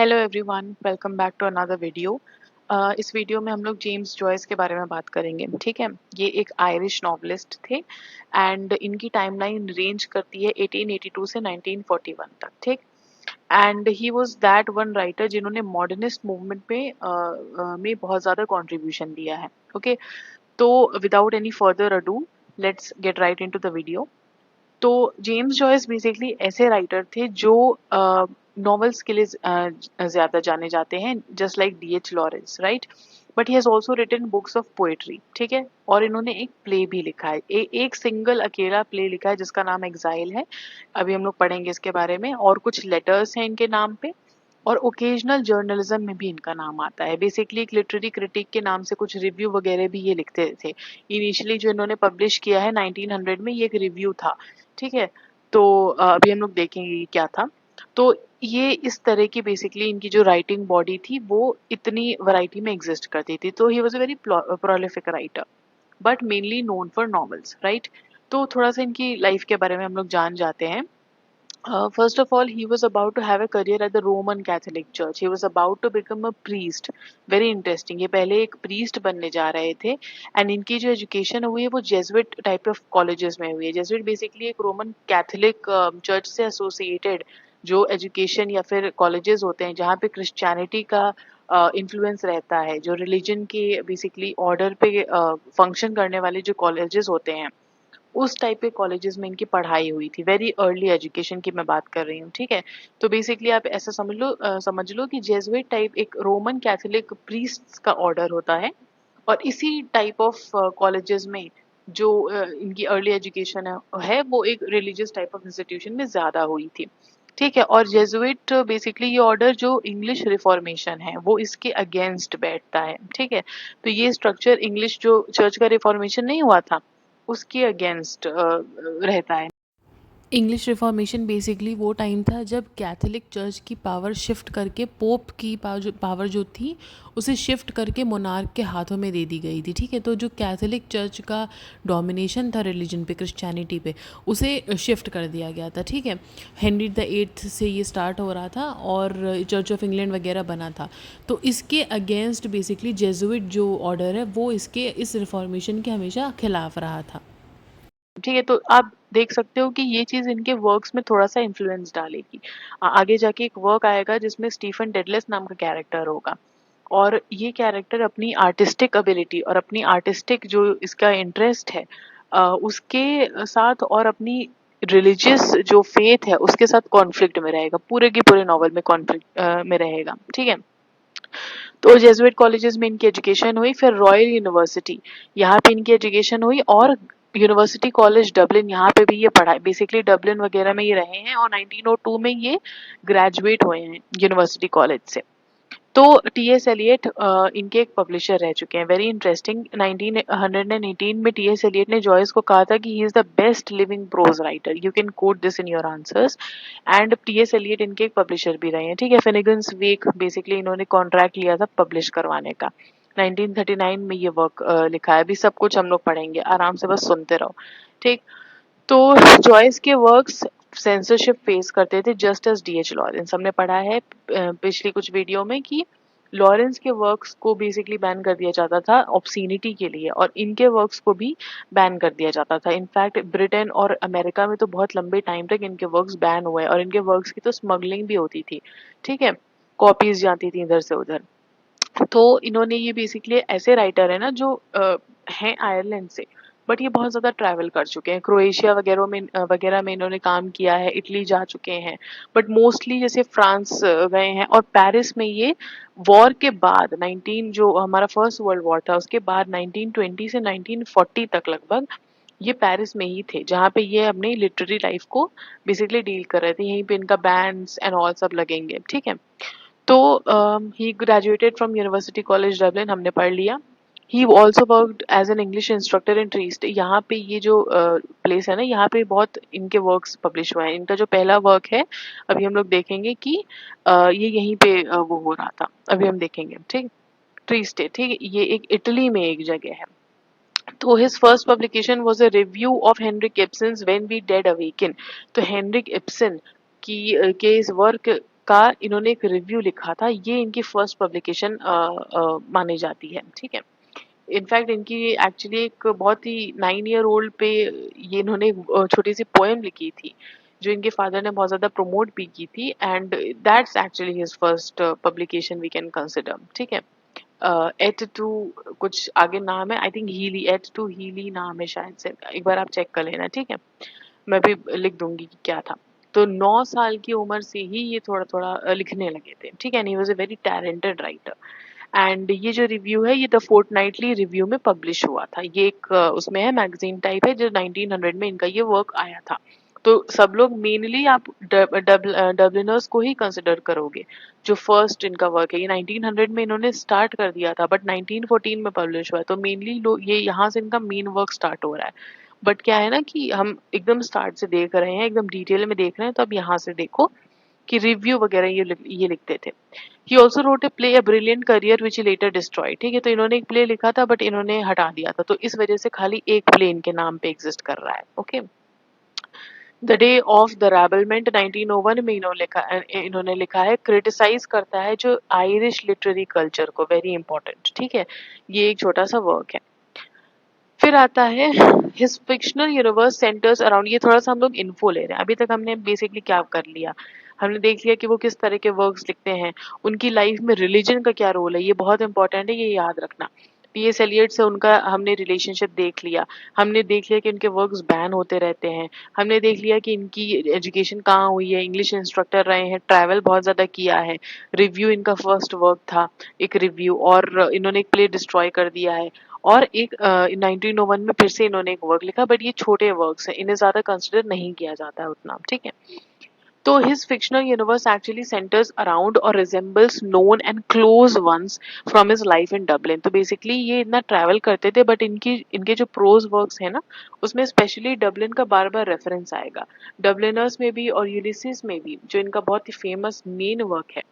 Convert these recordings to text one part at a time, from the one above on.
Hello everyone, welcome back to another video. इस video में हम लोग जेम्स जॉयस के बारे में बात करेंगे। ठीक है, ये एक आयरिश नॉवलिस्ट थे एंड इनकी टाइमलाइन रेंज करती है 1882 से 1941 तक। ठीक, and he was that one writer जिन्होंने मॉडर्निस्ट मूवमेंट में बहुत ज़्यादा कंट्रीब्यूशन दिया है। ओके, तो without any further ado, let's get right into the video. तो जेम्स जॉयस बेसिकली ऐसे राइटर थे जो नॉवेल्स के लिए ज़्यादा जाने जाते हैं, just like D.H. Lawrence, right. But he has also written books of poetry. ठीक है, और इन्होंने एक प्ले भी लिखा है, एक सिंगल अकेला प्ले लिखा है जिसका नाम एग्जाइल है। अभी हम लोग पढ़ेंगे इसके बारे में, और कुछ लेटर्स हैं इनके नाम पे, और ओकेजनल जर्नलिज्म में भी इनका नाम आता है। बेसिकली एक लिटरेरी क्रिटिक के नाम से कुछ रिव्यू वगैरह भी ये लिखते थे। इनिशियली जो इन्होंने पब्लिश किया है 1900 में, ये एक रिव्यू था। ठीक है, तो अभी हम लोग देखेंगे ये क्या था। तो ये इस तरह की बेसिकली इनकी जो राइटिंग बॉडी थी वो इतनी वैरायटी में एग्जिस्ट करती थी। तो he was a very prolific writer, but mainly known for novels, right. तो थोड़ा सा इनकी लाइफ के बारे में हम लोग जान जाते हैं। First of all, he was about to have a career at the Roman Catholic Church. He was about to become a priest. Very interesting. ये पहले एक priest बनने जा रहे थे, and इनकी जो education हुई है वो Jesuit type of colleges में हुई है। Jesuit basically एक Roman Catholic church से associated जो education या फिर colleges होते हैं जहाँ पे Christianity का इन्फ्लुएंस रहता है, जो रिलीजन के बेसिकली ऑर्डर पे फंक्शन करने वाले जो कॉलेजेस होते हैं, उस टाइप के कॉलेजेस में इनकी पढ़ाई हुई थी। वेरी अर्ली एजुकेशन की मैं बात कर रही हूँ। ठीक है, तो बेसिकली आप ऐसा समझ लो कि जेसुइट टाइप एक रोमन कैथोलिक प्रीस्ट्स का ऑर्डर होता है, और इसी टाइप ऑफ कॉलेजेस में जो इनकी अर्ली एजुकेशन है वो एक रिलीजियस टाइप ऑफ इंस्टीट्यूशन में ज़्यादा हुई थी। ठीक है, और जेसुइट बेसिकली ये ऑर्डर जो इंग्लिश रिफॉर्मेशन है वो इसके अगेंस्ट बैठता है। ठीक है, तो ये स्ट्रक्चर इंग्लिश जो चर्च का रिफॉर्मेशन नहीं हुआ था उसके अगेंस्ट रहता है। इंग्लिश रिफॉर्मेशन बेसिकली वो टाइम था जब कैथोलिक चर्च की पावर शिफ्ट करके पोप की पावर जो थी उसे शिफ्ट करके मोनार्क के हाथों में दे दी गई थी। ठीक है, तो जो कैथोलिक चर्च का डोमिनेशन था रिलीजन पे, क्रिश्चियनिटी पे, उसे शिफ्ट कर दिया गया था। ठीक है, हेनरी द एट्थ से ये स्टार्ट हो रहा था और चर्च ऑफ इंग्लैंड वगैरह बना था। तो इसके अगेंस्ट बेसिकली जेजुइट जो ऑर्डर है वो इसके इस रिफॉर्मेशन के हमेशा खिलाफ रहा था। ठीक है, तो आप देख सकते हो कि ये चीज इनके वर्क्स में थोड़ा सा इन्फ्लुएंस डालेगी। आगे जाके एक वर्क आएगा जिसमें स्टीफन डेडलेस नाम का कैरेक्टर होगा, और ये कैरेक्टर अपनी आर्टिस्टिक एबिलिटी और अपनी आर्टिस्टिक जो इसका इंटरेस्ट है उसके साथ और अपनी रिलीजियस जो फेथ है उसके साथ कॉन्फ्लिक्ट में रहेगा। पूरे के पूरे नॉवल में कॉन्फ्लिक्ट में रहेगा। ठीक है, तो जेसुइट कॉलेजेस में इनकी एजुकेशन हुई, फिर रॉयल यूनिवर्सिटी यहाँ पे इनकी एजुकेशन हुई, और यूनिवर्सिटी कॉलेज डबलिन यहाँ पे भी ये पढ़ाई, बेसिकली डबलिन वगैरह में ये रहे हैं, और 1902 में ये ग्रेजुएट हुए हैं यूनिवर्सिटी कॉलेज से। तो T.S. एलियट इनके एक पब्लिशर रह चुके हैं। वेरी इंटरेस्टिंग, 1918 में T.S. एलियट ने जॉयस को कहा था कि he is the best living prose writer, you can quote this in your answers. And T.S. Eliot इनके एक पब्लिशर भी रहे हैं। ठीक है, फिनिगन्स वेक बेसिकली इन्होंने कॉन्ट्रैक्ट लिया था पब्लिश करवाने का। 1939 में ये वर्क लिखा है। अभी सब कुछ हम लोग पढ़ेंगे, आराम से बस सुनते रहो। ठीक, तो जॉयस के वर्क्स सेंसरशिप फेस करते थे जस्ट एज D.H. लॉरेंस। हमने पढ़ा है पिछली कुछ वीडियो में कि लॉरेंस के वर्क्स को बेसिकली बैन कर दिया जाता था ऑब्सीनिटी के लिए, और इनके वर्क्स को भी बैन कर दिया जाता था। इनफैक्ट ब्रिटेन और अमेरिका में तो बहुत लंबे टाइम तक इनके वर्क्स बैन हुए, और इनके वर्क्स की तो स्मगलिंग भी होती थी। ठीक है, कॉपीज जाती थी इधर से उधर। तो इन्होंने ये बेसिकली ऐसे राइटर है ना जो हैं आयरलैंड से, बट ये बहुत ज़्यादा ट्रैवल कर चुके हैं। क्रोएशिया वगैरह में इन्होंने काम किया है, इटली जा चुके हैं, बट मोस्टली जैसे फ्रांस गए हैं, और पेरिस में ये वॉर के बाद 19 जो हमारा फर्स्ट वर्ल्ड वॉर था उसके बाद 1920 से 1940 तक लगभग ये पेरिस में ही थे, जहाँ पे ये अपनी लिटरेरी लाइफ को बेसिकली डील कर रहे थे। यहीं पे इनका बैंड्स एंड ऑल सब लगेंगे। ठीक है, तो he graduated from University College Dublin, हमने पढ़ लिया। He also worked as an English instructor in Trieste. यहाँ पे ये जो प्लेस है ना, यहाँ पे बहुत इनके वर्क्स पब्लिश हुए हैं। इनका जो पहला वर्क है अभी हम लोग देखेंगे कि ये यहीं पे वो हो रहा था, अभी हम देखेंगे। ठीक, ट्रीस्ट है, ठीक है, ये एक इटली में एक जगह है। तो his first publication was a review of Henrik Ibsen's when we dead awaken. तो हेनरिक इब्सन की के इस वर्क का इन्होंने एक रिव्यू लिखा था, ये इनकी फर्स्ट पब्लिकेशन मानी जाती है, ठीक है। इनफैक्ट इनकी एक्चुअली एक बहुत ही 9 ईयर ओल्ड पे ये इन्होंने छोटी सी पोएम लिखी थी, जो इनके फादर ने बहुत ज़्यादा प्रमोट भी की थी, and that's actually his first publication we can consider, ठीक है। एट टू कुछ आगे नाम है, I think Healy, et tu Healy नाम है शायद से, एक बार आप चेक कर लेना, ठीक है। मैं भी लिख दूंगी कि क्या था। तो 9 साल की उम्र से ही ये थोड़ा थोड़ा लिखने लगे थे, ठीक है। And he was a very talented writer. And ये जो रिव्यू है ये द फोर्टनाइटली रिव्यू में पब्लिश हुआ था। ये एक उसमें है, मैगजीन टाइप है, जो 1900 में इनका ये वर्क आया था। तो सब लोग मेनली आप डबलिनर्स को ही कंसिडर करोगे, जो फर्स्ट इनका वर्क है। ये 1900 में इन्होंने स्टार्ट कर दिया था, बट 1914 में पब्लिश हुआ है, तो मेनली लोग ये यहाँ से इनका मेन वर्क स्टार्ट हो रहा है। बट क्या है ना कि हम एकदम स्टार्ट से देख रहे हैं, एकदम डिटेल में देख रहे हैं, तो अब यहाँ से देखो कि रिव्यू वगैरह ये लिखते थे। He also wrote a play a brilliant career which later destroy, ठीक है। तो इन्होंने एक प्ले लिखा था बट इन्होंने हटा दिया था, तो इस वजह से खाली एक प्ले इनके नाम पे एग्जिस्ट कर रहा है, okay. The day of the rabblement 1901 में इन्होंने लिखा है, क्रिटिसाइज करता है जो आयरिश लिटरेरी कल्चर को, वेरी इंपॉर्टेंट, ठीक है। ये एक छोटा सा वर्क है। फिर आता है his fictional universe centres around, ये थोड़ा सा हम लोग इन्फो ले रहे हैं। अभी तक हमने बेसिकली क्या कर लिया, हमने देख लिया कि वो किस तरह के वर्क्स लिखते हैं, उनकी लाइफ में रिलीजन का क्या रोल है, ये बहुत इंपॉर्टेंट है, ये याद रखना। T.S. एलियट से उनका हमने रिलेशनशिप देख लिया, हमने देख लिया कि उनके वर्क्स बैन होते रहते हैं, हमने देख लिया कि इनकी एजुकेशन कहाँ हुई है, इंग्लिश इंस्ट्रक्टर रहे हैं, ट्रैवल बहुत ज़्यादा किया है, रिव्यू इनका फर्स्ट वर्क था, एक रिव्यू, और इन्होंने एक प्ले डिस्ट्रॉय कर दिया है, और एक 1901 में फिर से इन्होंने एक वर्क लिखा, बट ये छोटे वर्क्स हैं, इन्हें ज़्यादा कंसिडर नहीं किया जाता है उतना, ठीक है। तो his fictional universe actually centers around or resembles known and close ones from his life in Dublin. तो basically ये इतना ट्रैवल करते थे, बट इनके जो प्रोज वर्क्स है ना, उसमें स्पेशली डबलिन का बार बार रेफरेंस आएगा। डबलिनर्स में भी और यूलिसिस में भी, जो इनका बहुत ही फेमस मेन वर्क है,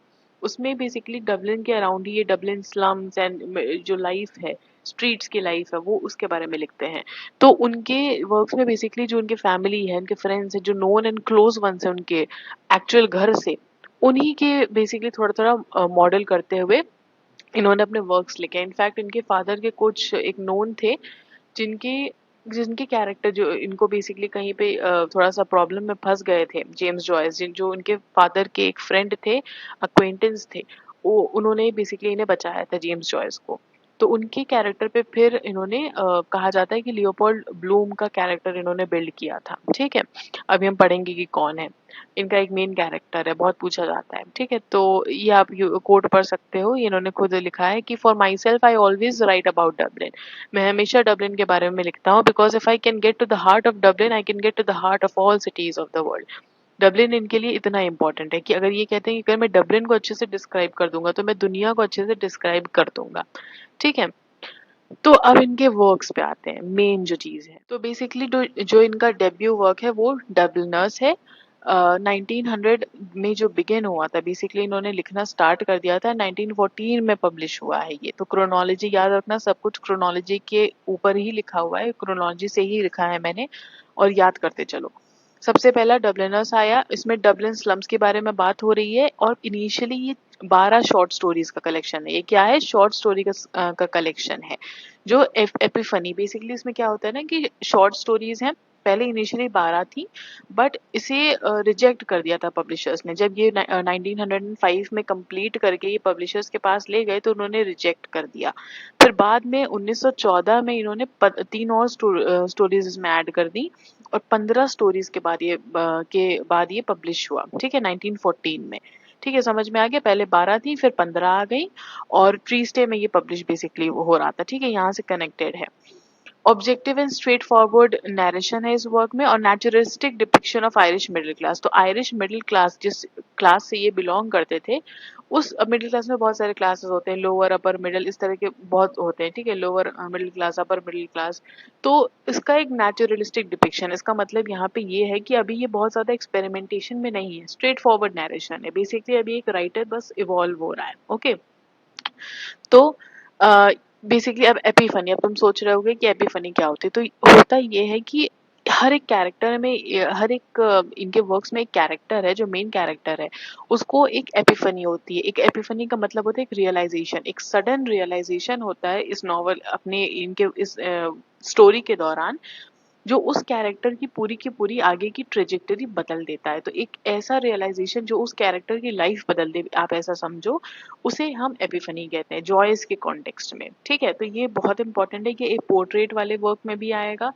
उसमें बेसिकली डबलिन के अराउंड ही ये डबलिन स्लम्स एंड जो लाइफ है, स्ट्रीट्स की लाइफ है, वो उसके बारे में लिखते हैं। तो उनके वर्क्स में बेसिकली जो उनके फैमिली है, उनके फ्रेंड्स हैं, जो नोन एंड क्लोज वंस हैं उनके एक्चुअल घर से, उन्हीं के बेसिकली थोड़ा थोड़ा मॉडल करते हुए इन्होंने अपने वर्क्स लिखे। इनफैक्ट इनके फादर के कुछ एक नोन थे, जिनके जिनके कैरेक्टर जो इनको बेसिकली कहीं पे थोड़ा सा प्रॉब्लम में फंस गए थे, जेम्स जॉयस, जो उनके फादर के एक फ्रेंड थे, अक्वेंटेंस थे, वो उन्होंने बेसिकली इन्हें बचाया था, जेम्स जॉयस को। तो उनके कैरेक्टर पे फिर इन्होंने कहा जाता है कि लियोपोल्ड ब्लूम का कैरेक्टर इन्होंने बिल्ड किया था, ठीक है। अभी हम पढ़ेंगे कि कौन है इनका एक मेन कैरेक्टर है, बहुत पूछा जाता है, ठीक है। तो ये आप कोट पढ़ सकते हो, ये इन्होंने खुद लिखा है कि for myself I always write about Dublin, मैं हमेशा डबलिन के बारे में लिखता हूँ, because if I can get to the heart of Dublin I can get to the heart of all cities of the world. Dublin इनके लिए इतना इंपॉर्टेंट है कि अगर ये कहते हैं कि अगर मैं डबलिन को अच्छे से डिस्क्राइब कर दूंगा तो मैं दुनिया को अच्छे से डिस्क्राइब कर दूंगा, ठीक है। तो अब इनके वर्क्स पे आते हैं, मेन जो चीज है, तो बेसिकली जो इनका डेब्यू वर्क है वो डबलिनर्स है। 1900 में जो बिगिन हुआ था, बेसिकली इन्होंने लिखना स्टार्ट कर दिया था, 1914 में पब्लिश हुआ है ये। तो क्रोनोलॉजी याद रखना, सब कुछ क्रोनोलॉजी के ऊपर ही लिखा हुआ है, क्रोनोलॉजी से ही लिखा है मैंने, और याद करते चलो। सबसे पहला डबलिनर्स आया, इसमें डबलिन स्लम्स के बारे में बात हो रही है, और इनिशियली ये 12 शॉर्ट स्टोरीज का कलेक्शन है। ये क्या है, शॉर्ट स्टोरी का कलेक्शन है, जो एपिफनी, बेसिकली इसमें क्या होता है ना कि शॉर्ट स्टोरीज हैं, पहले इनिशियली 12 थी, बट इसे रिजेक्ट कर दिया था पब्लिशर्स ने। जब ये 1905 में कंप्लीट करके ये पब्लिशर्स के पास ले गए तो उन्होंने रिजेक्ट कर दिया। फिर बाद में 1914 में इन्होंने 3 और स्टोरीज इसमें ऐड कर दी, और 15 स्टोरीज के बाद ये पब्लिश हुआ, ठीक है, 1914 में। ठीक है, समझ में आ गया, पहले 12 थी, फिर 15 आ गई, और ट्री स्टे में ये पब्लिश बेसिकली हो रहा था, ठीक है, यहाँ से कनेक्टेड है। Objective and straight forward narration है इस वर्क में, और naturalistic depiction of Irish middle class. तो आयरिश मिडिल क्लास, जिस क्लास से ये बिलोंग करते थे, उस मिडिल क्लास में बहुत सारे क्लासेस होते हैं, लोअर अपर मिडिल, इस तरह के बहुत होते हैं, ठीक है, lower middle class, upper middle class. तो इसका एक नेचुरलिस्टिक डिपिक्शन, इसका मतलब यहाँ पे ये है कि अभी ये बहुत ज्यादा एक्सपेरिमेंटेशन में नहीं है, स्ट्रेट फॉरवर्ड नरेशन है, बेसिकली अभी एक राइटर बस इवॉल्व हो रहा है, ओके। तो बेसिकली अब एपिफनी, अब तुम सोच रहे होगे कि एपिफनी क्या होती है, तो होता ये है कि हर एक कैरेक्टर में हर एक इनके वर्क्स में एक कैरेक्टर है जो मेन कैरेक्टर है, उसको एक एपिफनी होती है। एक एपिफनी का मतलब होता है एक रियलाइजेशन, एक सडन रियलाइजेशन होता है इस नॉवल अपने इनके इस स्टोरी के दौरान, जो उस कैरेक्टर की पूरी आगे की ट्रेजेक्टरी बदल देता है। तो एक ऐसा रियलाइजेशन जो उस कैरेक्टर की लाइफ बदल दे, आप ऐसा समझो, उसे हम एपिफनी कहते हैं जॉयस के कॉन्टेक्स्ट में। ठीक है, तो ये बहुत इंपॉर्टेंट है कि एक पोर्ट्रेट वाले वर्क में भी आएगा,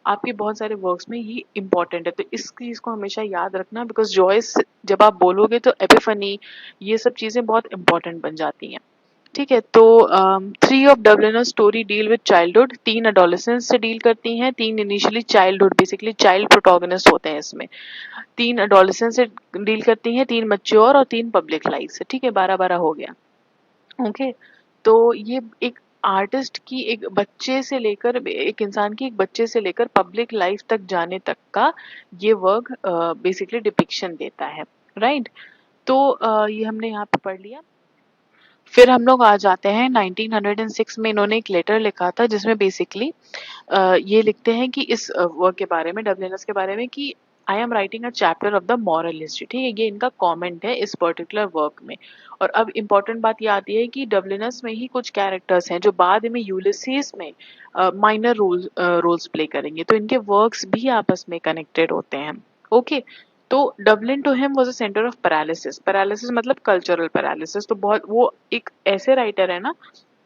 आपके बहुत सारे वर्क्स में ये इंपॉर्टेंट है। तो इस चीज को हमेशा याद रखना, बिकॉज जॉयस जब आप बोलोगे तो एपिफनी, ये सब चीजें बहुत इंपॉर्टेंट बन जाती हैं। ठीक है, तो three of Dubliner story deal with childhood, तीन एडोलेसेंस से डील करती हैं, तीन initially childhood, basically child protagonist होते हैं इसमें, तीन एडोलेसेंस से डील करती हैं, तीन मैच्योर और तीन पब्लिक लाइफ से। ठीक है, 12-12 हो गया। ओके, तो ये एक आर्टिस्ट की, एक बच्चे से लेकर, एक इंसान की एक बच्चे से लेकर पब्लिक लाइफ तक जाने तक का ये वर्क बेसिकली डिपिक्शन देता है। राइट, तो ये हमने यहाँ पे पढ़ लिया। फिर हम लोग आ जाते हैं 1906 में, इन्होंने एक लेटर लिखा था जिसमें बेसिकली ये लिखते हैं कि इस वर्क के बारे में, डब्लिनस के बारे में, कि I am writing a chapter of the moral history. ठीक है, ये इनका कमेंट है इस पर्टिकुलर वर्क में। और अब इम्पोर्टेंट बात ये आती है कि डब्लिनस में ही कुछ कैरेक्टर्स हैं जो बाद में यूलिसीज में माइनर रोल्स प्ले करेंगे, तो इनके वर्क्स भी आपस में कनेक्टेड होते हैं। ओके, तो Dublin to him was a centre of paralysis. Paralysis मतलब कल्चरल पैरालिसिस। तो बहुत, वो एक ऐसे राइटर है ना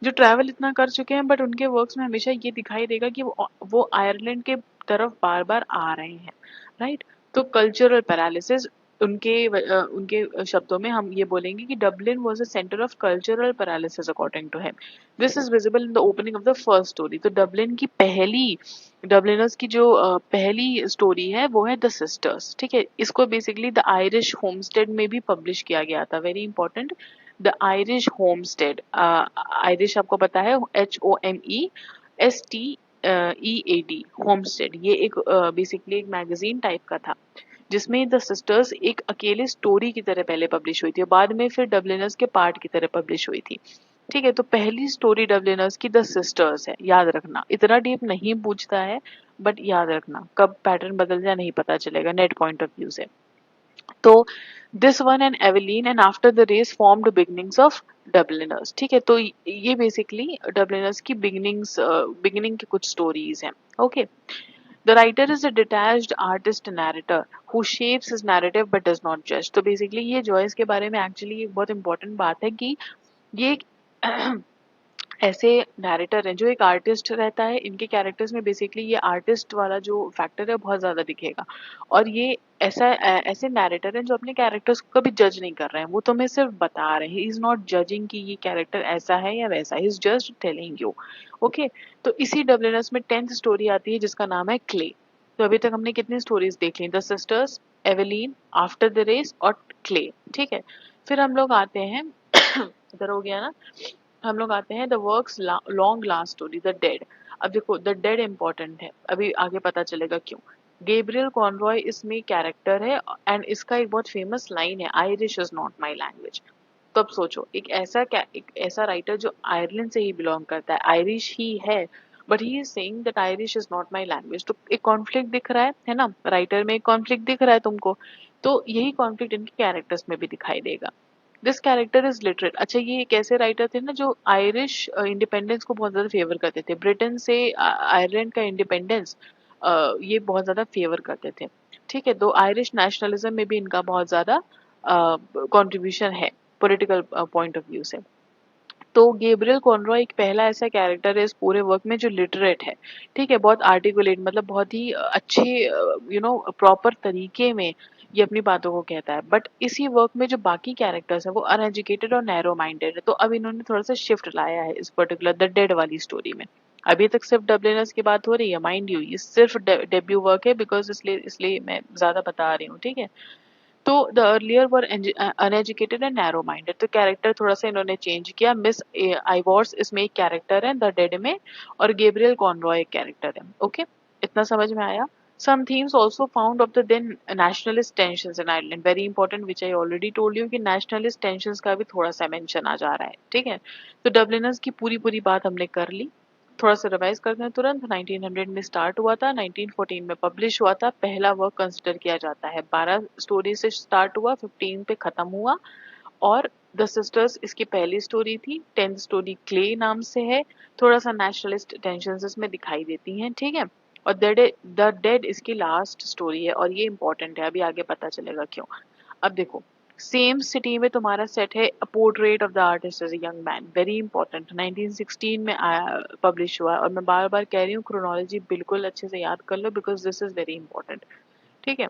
जो ट्रैवल इतना कर चुके हैं, बट उनके वर्क्स में हमेशा ये दिखाई देगा कि वो आयरलैंड के तरफ बार बार आ रहे हैं। राइट, तो कल्चरल पैरालिसिस, उनके शब्दों में हम ये बोलेंगे कि Dublin was a centre of cultural paralysis according to him. This is visible in the opening of the first story. तो डबलिन की पहली, डबलिनर्स की जो पहली स्टोरी है वो है द सिस्टर्स। ठीक है, इसको बेसिकली द आयरिश होमस्टेड में भी पब्लिश किया गया था। Very important, the Irish homestead, Irish आपको पता है, HOMESTEAD, होमस्टेड, ये एक बेसिकली एक मैगजीन टाइप का था जिसमें द सिस्टर्स एक अकेले स्टोरी की तरह पहले पब्लिश हुई थी, बाद में फिर डबलिनर्स के पार्ट की तरह पब्लिश हुई थी। ठीक है, तो पहली स्टोरी डबलिनर्स की द सिस्टर्स है, याद रखना। इतना डीप नहीं पूछता है, बट याद रखना, कब पैटर्न बदल जाए नहीं पता चलेगा नेट पॉइंट ऑफ व्यू से। तो this one and Eveline and after the race formed beginnings of Dubliners. ठीक है, तो ये बेसिकली डबलिनर्स की बिगिनिंग की कुछ स्टोरीज हैं। Okay, the writer is a detached artist narrator who shapes his narrative but does not जज। तो बेसिकली ये जॉयस के बारे में एक्चुअली एक बहुत इंपॉर्टेंट बात है कि ये एक ऐसे नैरेटर हैं जो एक आर्टिस्ट रहता है, इनके कैरेक्टर्स में बेसिकली ये आर्टिस्ट वाला जो फैक्टर है बहुत ज्यादा दिखेगा। और ये ऐसे नैरेटर हैं जो अपने कैरेक्टर्स को कभी जज नहीं कर रहे हैं, वो तुम्हें सिर्फ बता रहे हैं। ही इज नॉट जजिंग कि ये कैरेक्टर ऐसा है या वैसा, he is just telling you. Okay, तो इसी डब्लिनर्स में 10th स्टोरी आती है जिसका नाम है क्ले। तो अभी तक हमने कितनी स्टोरीज देख ली, the sisters, Eveline, after the race और क्ले। ठीक है, फिर हम लोग आते हैं इधर हो गया ना, हम लोग आते हैं the works long last story, the dead. अब देखो, द डेड इंपॉर्टेंट है, अभी आगे पता चलेगा क्यों। गेब्रियल कॉनरॉय इसमें कैरेक्टर है, एंड इसका एक बहुत फेमस लाइन है, Irish is not my language. तो अब सोचो, एक ऐसा राइटर जो आयरलैंड से ही बिलोंग करता है, आयरिश ही है, but he is saying that Irish is not my language. तो एक कॉन्फ्लिक्ट दिख रहा है ना, राइटर में एक कॉन्फ्लिक्ट दिख रहा है तुमको। तो यही कॉन्फ्लिक्ट इनके कैरेक्टर्स में भी दिखाई देगा। This character is literate. अच्छा, ये एक ऐसे राइटर थे ना जो आयरिश इंडिपेंडेंस को बहुत ज्यादा फेवर करते थे, ब्रिटेन से आयरलैंड का इंडिपेंडेंस ये बहुत ज्यादा फेवर करते थे। ठीक है, तो आयरिश नेशनलिज्म में भी इनका बहुत ज्यादा कंट्रीब्यूशन है पॉलिटिकल पॉइंट ऑफ व्यू से। तो गेब्रियल कॉनरॉय एक पहला ऐसा कैरेक्टर है इस पूरे वर्क में जो लिटरेट है। ठीक है, बहुत आर्टिकुलेट, मतलब बहुत ही अच्छे प्रॉपर तरीके में ये अपनी बातों को कहता है। बट इसी वर्क में जो बाकी कैरेक्टर्स है वो अनएजुकेटेड और नैरो माइंडेड है। तो अब इन्होंने थोड़ा सा शिफ्ट लाया है इस पर्टिकुलर द डेड वाली स्टोरी में। अभी तक सिर्फ डब्लिनर्स की बात हो रही है, माइंड यू, ये सिर्फ डेब्यू वर्क है, बिकॉज इसलिए मैं ज्यादा बता रही हूँ। ठीक है, तो the earlier were uneducated and narrow minded. तो कैरेक्टर थोड़ा सा इन्होंने चेंज किया। मिस आइवॉर्स इसमें एक कैरेक्टर है द डेड में, और गेब्रियल कॉनरॉय एक कैरेक्टर है। ओके, इतना समझ में आया। Some themes also found of the then nationalist tensions in Ireland, very important, which I already told you कि nationalist tensions का भी थोड़ा सा mention आ जा रहा है। ठीक है, तो डब्लिनर्स की पूरी पूरी बात हमने कर ली। थोड़ा सा रिवाइज करते हैं तुरंत। 1900 में स्टार्ट हुआ था, 1914 में पब्लिश हुआ था, पहला वर्क कंसिडर किया जाता है। 12 स्टोरी से स्टार्ट हुआ, 15 पे खत्म हुआ। और द सिस्टर्स इसकी पहली स्टोरी थी। 10th स्टोरी क्ले नाम से है। थोड़ा सा नेशनलिस्ट टेंशंस इसमें दिखाई देती हैं, ठीक है। और द डेड इसकी लास्ट स्टोरी है, और ये इंपॉर्टेंट है, अभी आगे पता चलेगा क्यों। अब देखो, सेम सिटी में तुम्हारा सेट है a portrait of the artist as a young man, very important, 1916 में आया, पब्लिश हुआ। और मैं बार बार कह रही हूँ क्रोनोलॉजी बिल्कुल अच्छे से याद कर लो, because this is very important, ठीक है।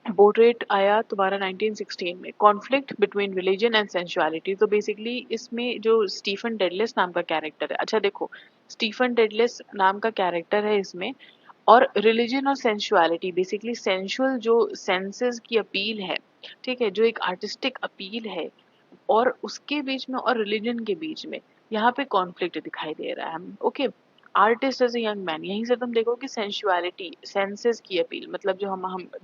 पोर्ट्रेट आया तुम्हारा 1916 में। Conflict between religion and sensuality, तो बेसिकली इसमें जो स्टीफन डेडलेस नाम का कैरेक्टर है, अच्छा देखो, स्टीफन डेडलेस नाम का कैरेक्टर है इसमें, और रिलीजन और सेंसुअलिटी, बेसिकली सेंसुअल जो सेंसेस की अपील है, ठीक है, जो एक आर्टिस्टिक अपील है, और उसके बीच में और रिलीजन के बीच में यहाँ पे कॉन्फ्लिक्ट दिखाई दे रहा है। Okay, artist as a young man, यहीं से तुम देखो कि सेंसुअलिटी, सेंसेस की अपील, मतलब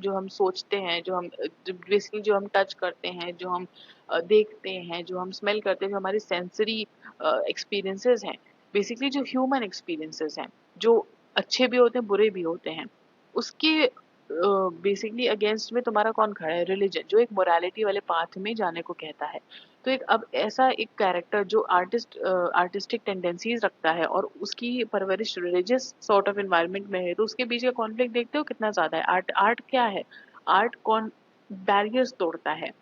जो हम सोचते हैं, जो हम बेसिकली जो हम टच करते हैं, जो हम देखते हैं, जो हम स्मेल करते हैं, जो हमारी सेंसरी एक्सपीरियंसेस हैं, बेसिकली जो ह्यूमन एक्सपीरियंसेस हैं, जो अच्छे भी होते हैं बुरे भी होते हैं, उसके बेसिकली अगेंस्ट में तुम्हारा कौन खड़ा है? रिलीजन, जो एक मोरालिटी वाले पाथ में जाने को कहता है। तो एक अब ऐसा एक कैरेक्टर जो आर्टिस्टिक टेंडेंसीज रखता है, और उसकी परवरिश रिलीजियस सॉर्ट ऑफ एनवायरनमेंट में है, तो उसके बीच का कॉन्फ्लिक्ट देखते हो कितना ज्यादा है। आर्ट आर्ट क्या है? आर्ट कौन बैरियर्स तोड़ता है,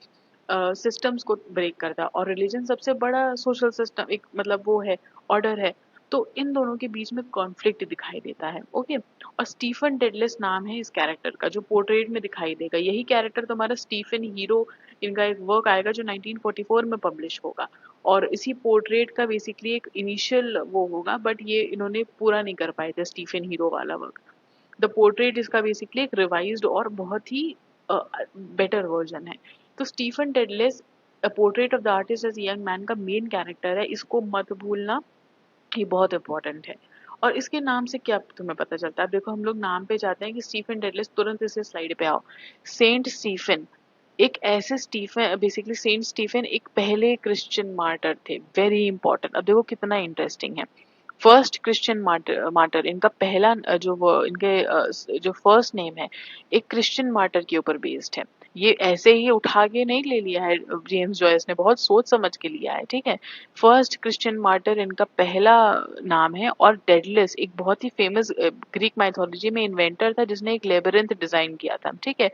सिस्टम्स को ब्रेक करता है, और रिलीजन सबसे बड़ा सोशल सिस्टम, एक मतलब वो है, ऑर्डर है। तो इन दोनों के बीच में कॉन्फ्लिक्ट दिखाई देता है, ओके। और स्टीफन डेडलेस नाम है इस कैरेक्टर का, जो पोर्ट्रेट में दिखाई देगा। यही कैरेक्टर तुम्हारा स्टीफन हीरो, इनका एक वर्क आएगा जो 1944 में पब्लिश होगा, और इसी पोर्ट्रेट का बेसिकली एक इनिशियल वो होगा, बट ये इन्होंने पूरा नहीं कर पाए थे स्टीफन हीरो वाला वर्क। द पोर्ट्रेट इसका बेसिकली एक रिवाइज्ड और बहुत ही बेटर वर्जन है। तो Stephen Dedalus a portrait of the artist as young man का मेन कैरेक्टर है, इसको मत भूलना, ये बहुत इंपॉर्टेंट है। और इसके नाम से क्या तुम्हें पता चलता है? अब देखो, हम लोग नाम पे जाते हैं कि स्टीफन टेडलेस, तुरंत इसे स्लाइड पे आओ। सेंट स्टीफन, एक ऐसे स्टीफन, बेसिकली सेंट स्टीफन एक पहले क्रिश्चियन मार्टर थे, वेरी इंपॉर्टेंट। अब देखो कितना इंटरेस्टिंग है। फर्स्ट क्रिश्चियन मार्टर, इनका पहला जो फर्स्ट नेम है, एक क्रिश्चियन मार्टर के ऊपर बेस्ड है। ये ऐसे ही उठा के नहीं ले लिया है जेम्स जॉयस ने, बहुत सोच समझ के लिया है, ठीक है। फर्स्ट क्रिश्चियन मार्टर इनका पहला नाम है। और डेडलिस एक बहुत ही फेमस ग्रीक माइथोलॉजी में इन्वेंटर था, जिसने एक लेबरिंथ डिजाइन किया था, ठीक है।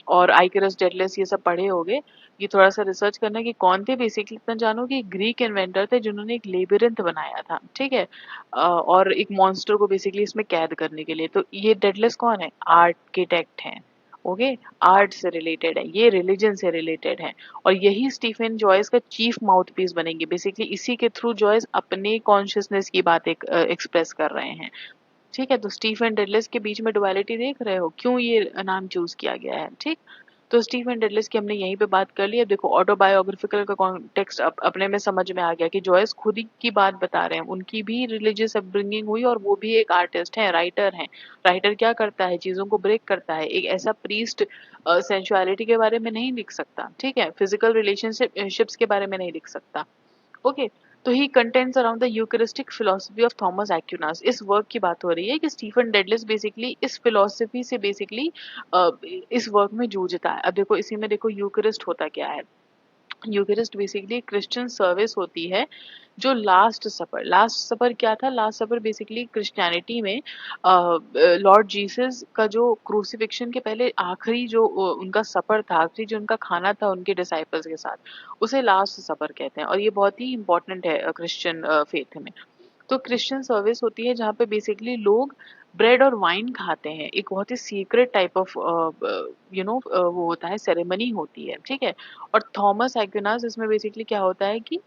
और आइकरस, डेडलिस, ये सब पढ़े होगे। ये थोड़ा सा रिसर्च करना कि कौन थे, बेसिकली इतना जानो कि ग्रीक इन्वेंटर थे जिन्होंने एक लेबिरिंथ बनाया था, ठीक है। और एक मॉन्स्टर को बेसिकली इसमें कैद करने के लिए। तो ये डेडलिस कौन है? आर्किटेक्ट हैं, ओके। आर्ट से रिलेटेड है, ये रिलीजन से रिलेटेड है। और यही स्टीफन जॉयस का चीफ माउथपीस बनेंगे, बेसिकली इसी के थ्रू जॉयस अपने कॉन्शियसनेस की बात एक्सप्रेस कर रहे हैं, ठीक है। तो स्टीफन डेडलिस के बीच में डुअलिटी देख रहे हो, क्यों ये नाम चूज किया गया है, ठीक। तो स्टीफन डेडलिस की हमने यहीं पे बात कर ली। अब देखो, ऑटोबायोग्राफिकल का कॉन्टेक्स्ट अपने में समझ में आ गया कि जॉयस खुद ही की बात बता रहे हैं, उनकी भी रिलीजियस अपब्रिंगिंग हुई, और वो भी एक आर्टिस्ट है, राइटर हैं। राइटर क्या करता है? चीजों को ब्रेक करता है। एक ऐसा प्रीस्ट सेंसुअलिटी के बारे में नहीं लिख सकता, ठीक है, फिजिकल रिलेशनशिप्स के बारे में नहीं लिख सकता, ओके। तो he contends around the eucharistic philosophy of Thomas Aquinas. इस वर्क की बात हो रही है कि स्टीफन डेडलिस बेसिकली इस फिलोसफी से बेसिकली इस वर्क में जूझता है। अब देखो, इसी में देखो यूकरिस्ट होता क्या है। यूकरिस्ट बेसिकली क्रिश्चियन सर्विस होती है, जो लास्ट सपर क्या था? लास्ट सपर बेसिकली क्रिश्चियनिटी में लॉर्ड जीसस का जो क्रूसिफिक्शन के पहले आखिरी जो उनका सपर था, आखिरी जो उनका खाना था उनके डिसाइपल्स के साथ, उसे लास्ट सपर कहते हैं। और ये बहुत ही इंपॉर्टेंट है क्रिश्चियन फेथ में। तो क्रिश्चियन सर्विस होती है जहाँ पे बेसिकली लोग ब्रेड और वाइन खाते हैं, एक बहुत ही सीक्रेट टाइप ऑफ वो होता है, सेरेमनी होती है, ठीक है। और थॉमस एक्विनास, इसमें बेसिकली क्या होता है कि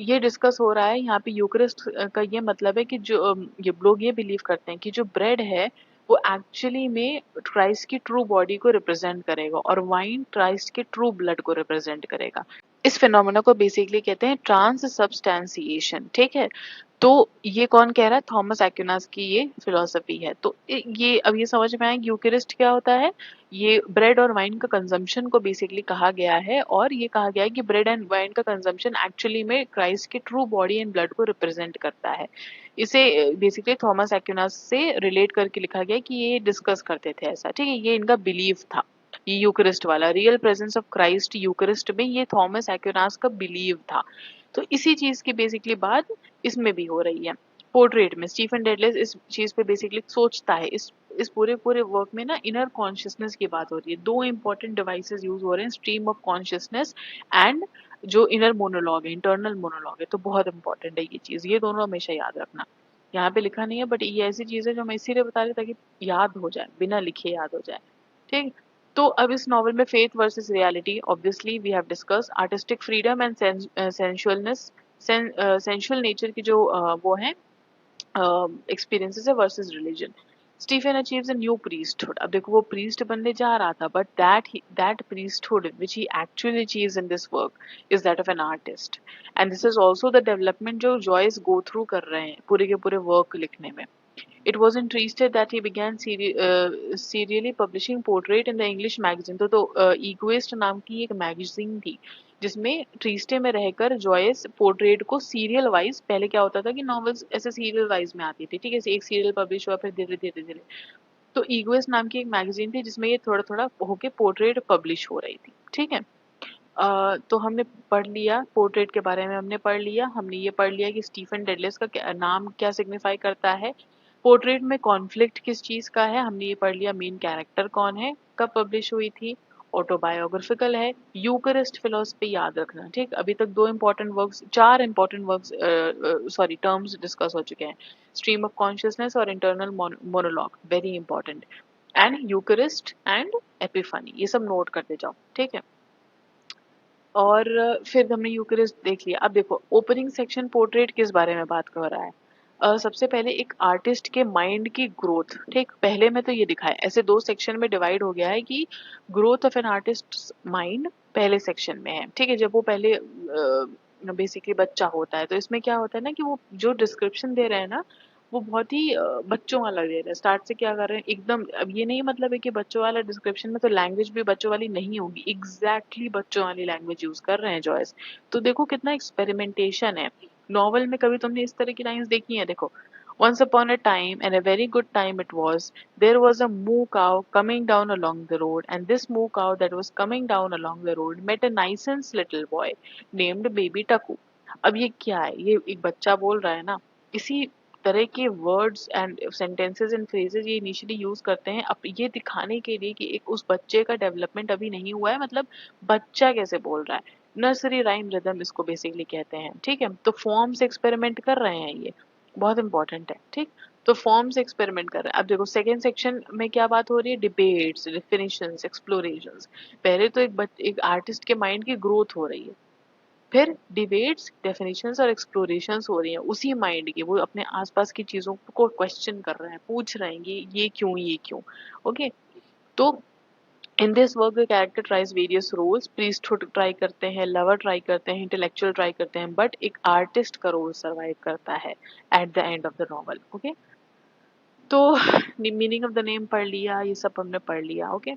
ये डिस्कस हो रहा है यहाँ पे यूकरिस्ट का ये मतलब है कि जो ये लोग ये बिलीव करते हैं कि जो ब्रेड है वो एक्चुअली में क्राइस्ट की ट्रू बॉडी को रिप्रेजेंट करेगा, और वाइन क्राइस्ट के ट्रू ब्लड को रिप्रेजेंट करेगा। इस फिनोमेना को बेसिकली कहते हैं ट्रांससब्सटेंशिएशन, ठीक है। तो ये कौन कह रहा है? थॉमस एक्विनास की ये फिलॉसफी है। तो ये अब ये समझ में आया कि यूकेरिस्ट क्या होता है? ये ब्रेड और वाइन का कंजम्पशन को बेसिकली कहा गया है, और ये कहा गया है कि ब्रेड एंड वाइन का कंजम्पशन एक्चुअली में क्राइस्ट के ट्रू बॉडी एंड ब्लड को रिप्रेजेंट करता है। इसे बेसिकली थॉमस एक्विनास से रिलेट करके लिखा गया है कि ये डिस्कस करते थे ऐसा, ठीक है? ये इनका बिलीव था, ये यूकेरिस्ट वाला रियल प्रेजेंस ऑफ क्राइस्ट यूकेरिस्ट में, ये थॉमस एक्विनास का बिलीव था। तो इसी चीज की बेसिकली बात इसमें भी हो रही है। पोर्ट्रेट में स्टीफन डेडलेस इस चीज पे बेसिकली सोचता है। इस पूरे पूरे वर्क में ना इनर कॉन्शियसनेस की बात हो रही है। दो इंपॉर्टेंट डिवाइसेस यूज हो रहे हैं, स्ट्रीम ऑफ कॉन्शियसनेस एंड जो इनर मोनोलॉग है, इंटरनल मोनोलॉग है। तो बहुत इंपॉर्टेंट है ये चीज, ये दोनों हमेशा याद रखना। यहाँ पे लिखा नहीं है, बट ये ऐसी चीज है जो मैं इसीलिए बता रही ताकि याद हो जाए, बिना लिखे याद हो जाए, ठीक। तो अब इस नॉवल में faith versus reality, obviously we have discuss artistic freedom and sensualness, sensual nature की जो वो है एक्सपीरियंसेस है versus religion. Stephen achieves a new priesthood. अब देखो वो प्रीस्ट बनने जा रहा था, but that priesthood which he actually achieves in this work is that of an artist. And this is also the development जो जॉयस गो थ्रू कर रहे हैं पूरे के पूरे वर्क लिखने में। It was in Trieste that he began serially publishing portrait in the English magazine। तो Egoist नाम की एक मैगजीन थी जिसमें ट्रीस्टे में रहकर जॉयस पोर्ट्रेट को सीरियल वाइज, पहले क्या होता था कि नॉवेल्स ऐसे सीरियल वाइज में आती थी, ठीक है, एक सीरियल पब्लिश हुआ फिर धीरे धीरे धीरे, तो ईगोइस्ट नाम की एक मैगजीन थी जिसमें ये थोड़ा थोड़ा होके पोर्ट्रेट पब्लिश हो रही थी, ठीक है। तो हमने पढ़ लिया पोर्ट्रेट के बारे में, हमने पढ़ लिया, हमने ये पढ़ लिया कि स्टीफन डेडलेस का नाम क्या सिग्निफाई करता है, पोर्ट्रेट में कॉन्फ्लिक्ट किस चीज का है, हमने ये पढ़ लिया, मेन कैरेक्टर कौन है, कब पब्लिश हुई थी, ऑटोबायोग्राफिकल है, यूकरिस्ट फिलोसफी याद रखना, ठीक। अभी तक दो इंपॉर्टेंट वर्क्स, चार important works, sorry terms discuss हो चुके हैं, स्ट्रीम ऑफ कॉन्शियसनेस और internal monologue, very important, and eucharist and epiphany, ये सब नोट करते जाओ, ठीक है। और फिर हमने यूकेरिस्ट देख लिया। अब देखो ओपनिंग सेक्शन पोर्ट्रेट किस बारे में बात कर रहा है। सबसे पहले एक आर्टिस्ट के माइंड की ग्रोथ, ठीक, पहले में तो ये दिखाया, ऐसे दो सेक्शन में डिवाइड हो गया है कि growth of an artist mind पहले सेक्शन में है, ठीक है। जब वो पहले बेसिकली बच्चा होता है, तो इसमें क्या होता है ना कि वो जो डिस्क्रिप्शन दे रहे हैं ना, वो बहुत ही बच्चों वाला दे रहे हैं। स्टार्ट से क्या कर रहे हैं एकदम, अब ये नहीं मतलब है कि बच्चों वाला डिस्क्रिप्शन में तो लैंग्वेज भी बच्चों वाली नहीं होगी, एग्जैक्टली बच्चों वाली लैंग्वेज यूज कर रहे हैं जॉयस। तो देखो कितना एक्सपेरिमेंटेशन है। नॉवल में कभी तुमने इस तरह की लाइंस देखी हैं? देखो, once upon a time and a very good time it was, there was a moo cow coming down along the road, and this moo cow that was coming down along the road met a nice little boy named baby Taku। अब ये क्या है? ये एक बच्चा बोल रहा है ना, इसी तरह के words and sentences and phrases ये इनिशियली यूज करते हैं अब ये दिखाने के लिए कि एक उस बच्चे का डेवलपमेंट अभी नहीं हुआ है, मतलब बच्चा कैसे बोल रहा है। नर्सरी राइम रिदम इसको बेसिकली कहते हैं, ठीक है। तो फॉर्म से एक्सपेरिमेंट कर रहे हैं, ये बहुत इंपॉर्टेंट है, ठीक। तो फॉर्म से एक्सपेरिमेंट कर रहे हैं। अब देखो सेकेंड सेक्शन में क्या बात हो रही है, डिबेट्स, डिफिनेशंस, एक्सप्लोरेशंस। पहले तो एक आर्टिस्ट के माइंड की ग्रोथ हो रही है, फिर डिबेट्स, डेफिनेशंस और एक्सप्लोरेशंस हो रही हैं उसी माइंड की, वो अपने आसपास की चीजों को क्वेश्चन कर रहे हैं, पूछ रहे हैं कि ये क्यों, ये क्यों, ओके। तो in this work the character tries various roles, priesthood ट्राई करते हैं, लवर ट्राई करते हैं, इंटेलेक्चुअल ट्राई करते हैं, बट एक आर्टिस्ट का रोल सर्वाइव करता है at the end of the novel, okay. तो मीनिंग ऑफ द नेम पढ़ लिया, ये सब हमने पढ़ लिया, ओके।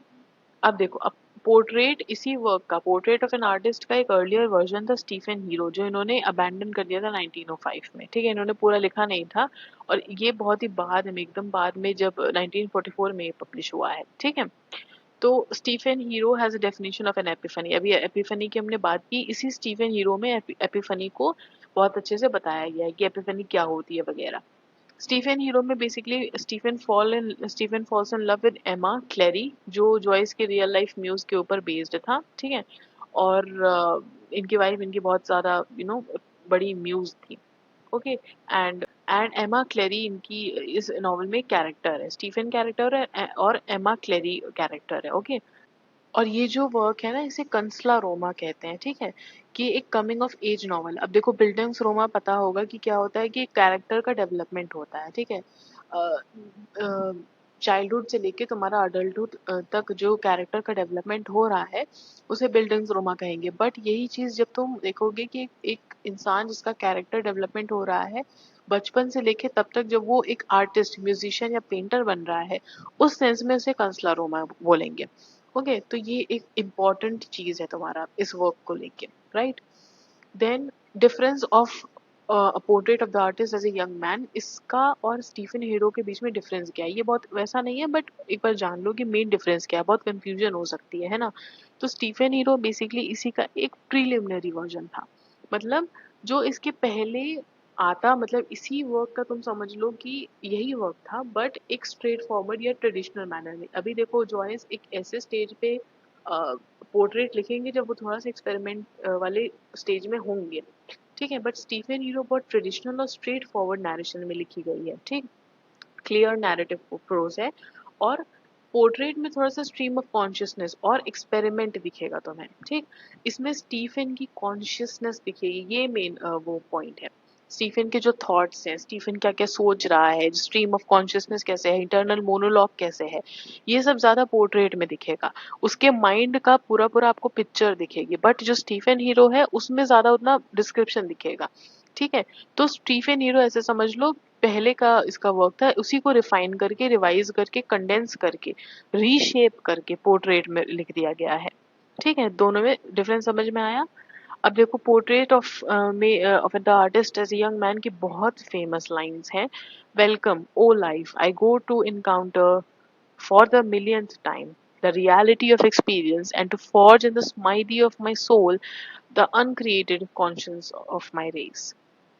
अब देखो, अब पोर्ट्रेट, इसी वर्क का पोर्ट्रेट ऑफ एन आर्टिस्ट का एक अर्लियर वर्जन था स्टीफन हीरो, जो इन्होंने अबैंडन कर दिया था 1905 में, ठीक है। इन्होंने पूरा लिखा नहीं था, और ये बहुत ही बाद में, एकदम बाद में, जब 1944 में पब्लिश हुआ है, ठीक है। तो Stephen Hero has a definition of an epiphany. अभी एपिफनी की हमने बात की, इसी स्टीफन हीरो में एपिफनी को बहुत अच्छे से बताया गया है कि एपिफनी क्या होती है वगैरह। स्टीफन हीरो में basically Stephen falls in love with Emma Clery, जो जॉयस के रियल लाइफ म्यूज के ऊपर बेस्ड था, ठीक है। और इनकी वाइफ इनकी बहुत ज्यादा बड़ी म्यूज थी, ओके। एंड एमा क्लेरी इनकी इस नॉवल में कैरेक्टर है, स्टीफन कैरेक्टर है और एमा क्लेरी कैरेक्टर है, ओके। और ये जो वर्क है ना, इसे कंसला रोमा कहते हैं, ठीक है। कि एक कमिंग ऑफ एज नॉवल। अब देखो बिल्डिंग्स रोमा पता होगा कि क्या होता है, कि कैरेक्टर का डेवलपमेंट होता है, ठीक है। चाइल्डहुड से लेके तुम्हारा अडल्टहुड तक जो कैरेक्टर का डेवलपमेंट हो रहा है उसे बिल्डिंग्स रोमा कहेंगे। बट यही चीज जब तुम देखोगे कि एक इंसान जिसका कैरेक्टर डेवलपमेंट हो रहा है बचपन से लेके तब तक जब वो एक आर्टिस्ट म्यूजिशियन या पेंटर बन रहा है, उस सेंस में उसे कंसला रोमा बोलेंगे। ओके, तो ये एक इम्पॉर्टेंट चीज है तुम्हारा इस वर्क को लेके, right. Then difference of a portrait of the artist as a young man, इसका और स्टीफन हीरो के बीच में डिफरेंस क्या है? ये बहुत वैसा नहीं है, बट एक बार जान लो कि मेन डिफरेंस क्या है, बहुत कंफ्यूजन हो सकती है ना। तो स्टीफन हीरो बेसिकली इसी का एक प्रीलिमिनरी वर्जन था। मतलब जो इसके पहले आता, मतलब इसी वर्क का तुम समझ लो कि यही वर्क था, बट एक स्ट्रेट फॉरवर्ड या ट्रेडिशनल मैनर में। अभी देखो जॉयस एक ऐसे स्टेज पे पोर्ट्रेट लिखेंगे जब वो थोड़ा सा एक्सपेरिमेंट वाले स्टेज में होंगे, ठीक है। बट स्टीफन हीरो बहुत ट्रेडिशनल और स्ट्रेट फॉरवर्ड नरेशन में लिखी गई है, ठीक। क्लियर नैरेटिव प्रोज है, और पोर्ट्रेट में थोड़ा सा स्ट्रीम ऑफ कॉन्शियसनेस और एक्सपेरिमेंट दिखेगा तुम्हें, ठीक। इसमें स्टीफन की कॉन्शियसनेस दिखेगी, ये मेन वो पॉइंट है। स्टीफन के जो थॉट्स हैं, स्टीफन क्या क्या सोच रहा है, स्ट्रीम ऑफ कॉन्शियसनेस कैसे है, इंटरनल मोनोलॉग कैसे है, ये सब ज्यादा पोर्ट्रेट में दिखेगा। उसके माइंड का पूरा पूरा आपको पिक्चर दिखेगी, बट जो स्टीफन हीरो है उसमें ज्यादा उतना डिस्क्रिप्शन दिखेगा, ठीक है। तो स्टीफन हीरो ऐसे समझ लो पहले का इसका वर्क था, उसी को रिफाइन करके, रिवाइज करके, कंडेंस करके, रीशेप करके पोर्ट्रेट में लिख दिया गया है, ठीक है। दोनों में डिफरेंस समझ में आया? अब देखो पोर्ट्रेट ऑफ में of the artist as young man की बहुत फेमस लाइंस हैं। Welcome O life, I go to encounter for the millionth time the reality of experience and to forge in the smithy of my soul the uncreated conscience of my race,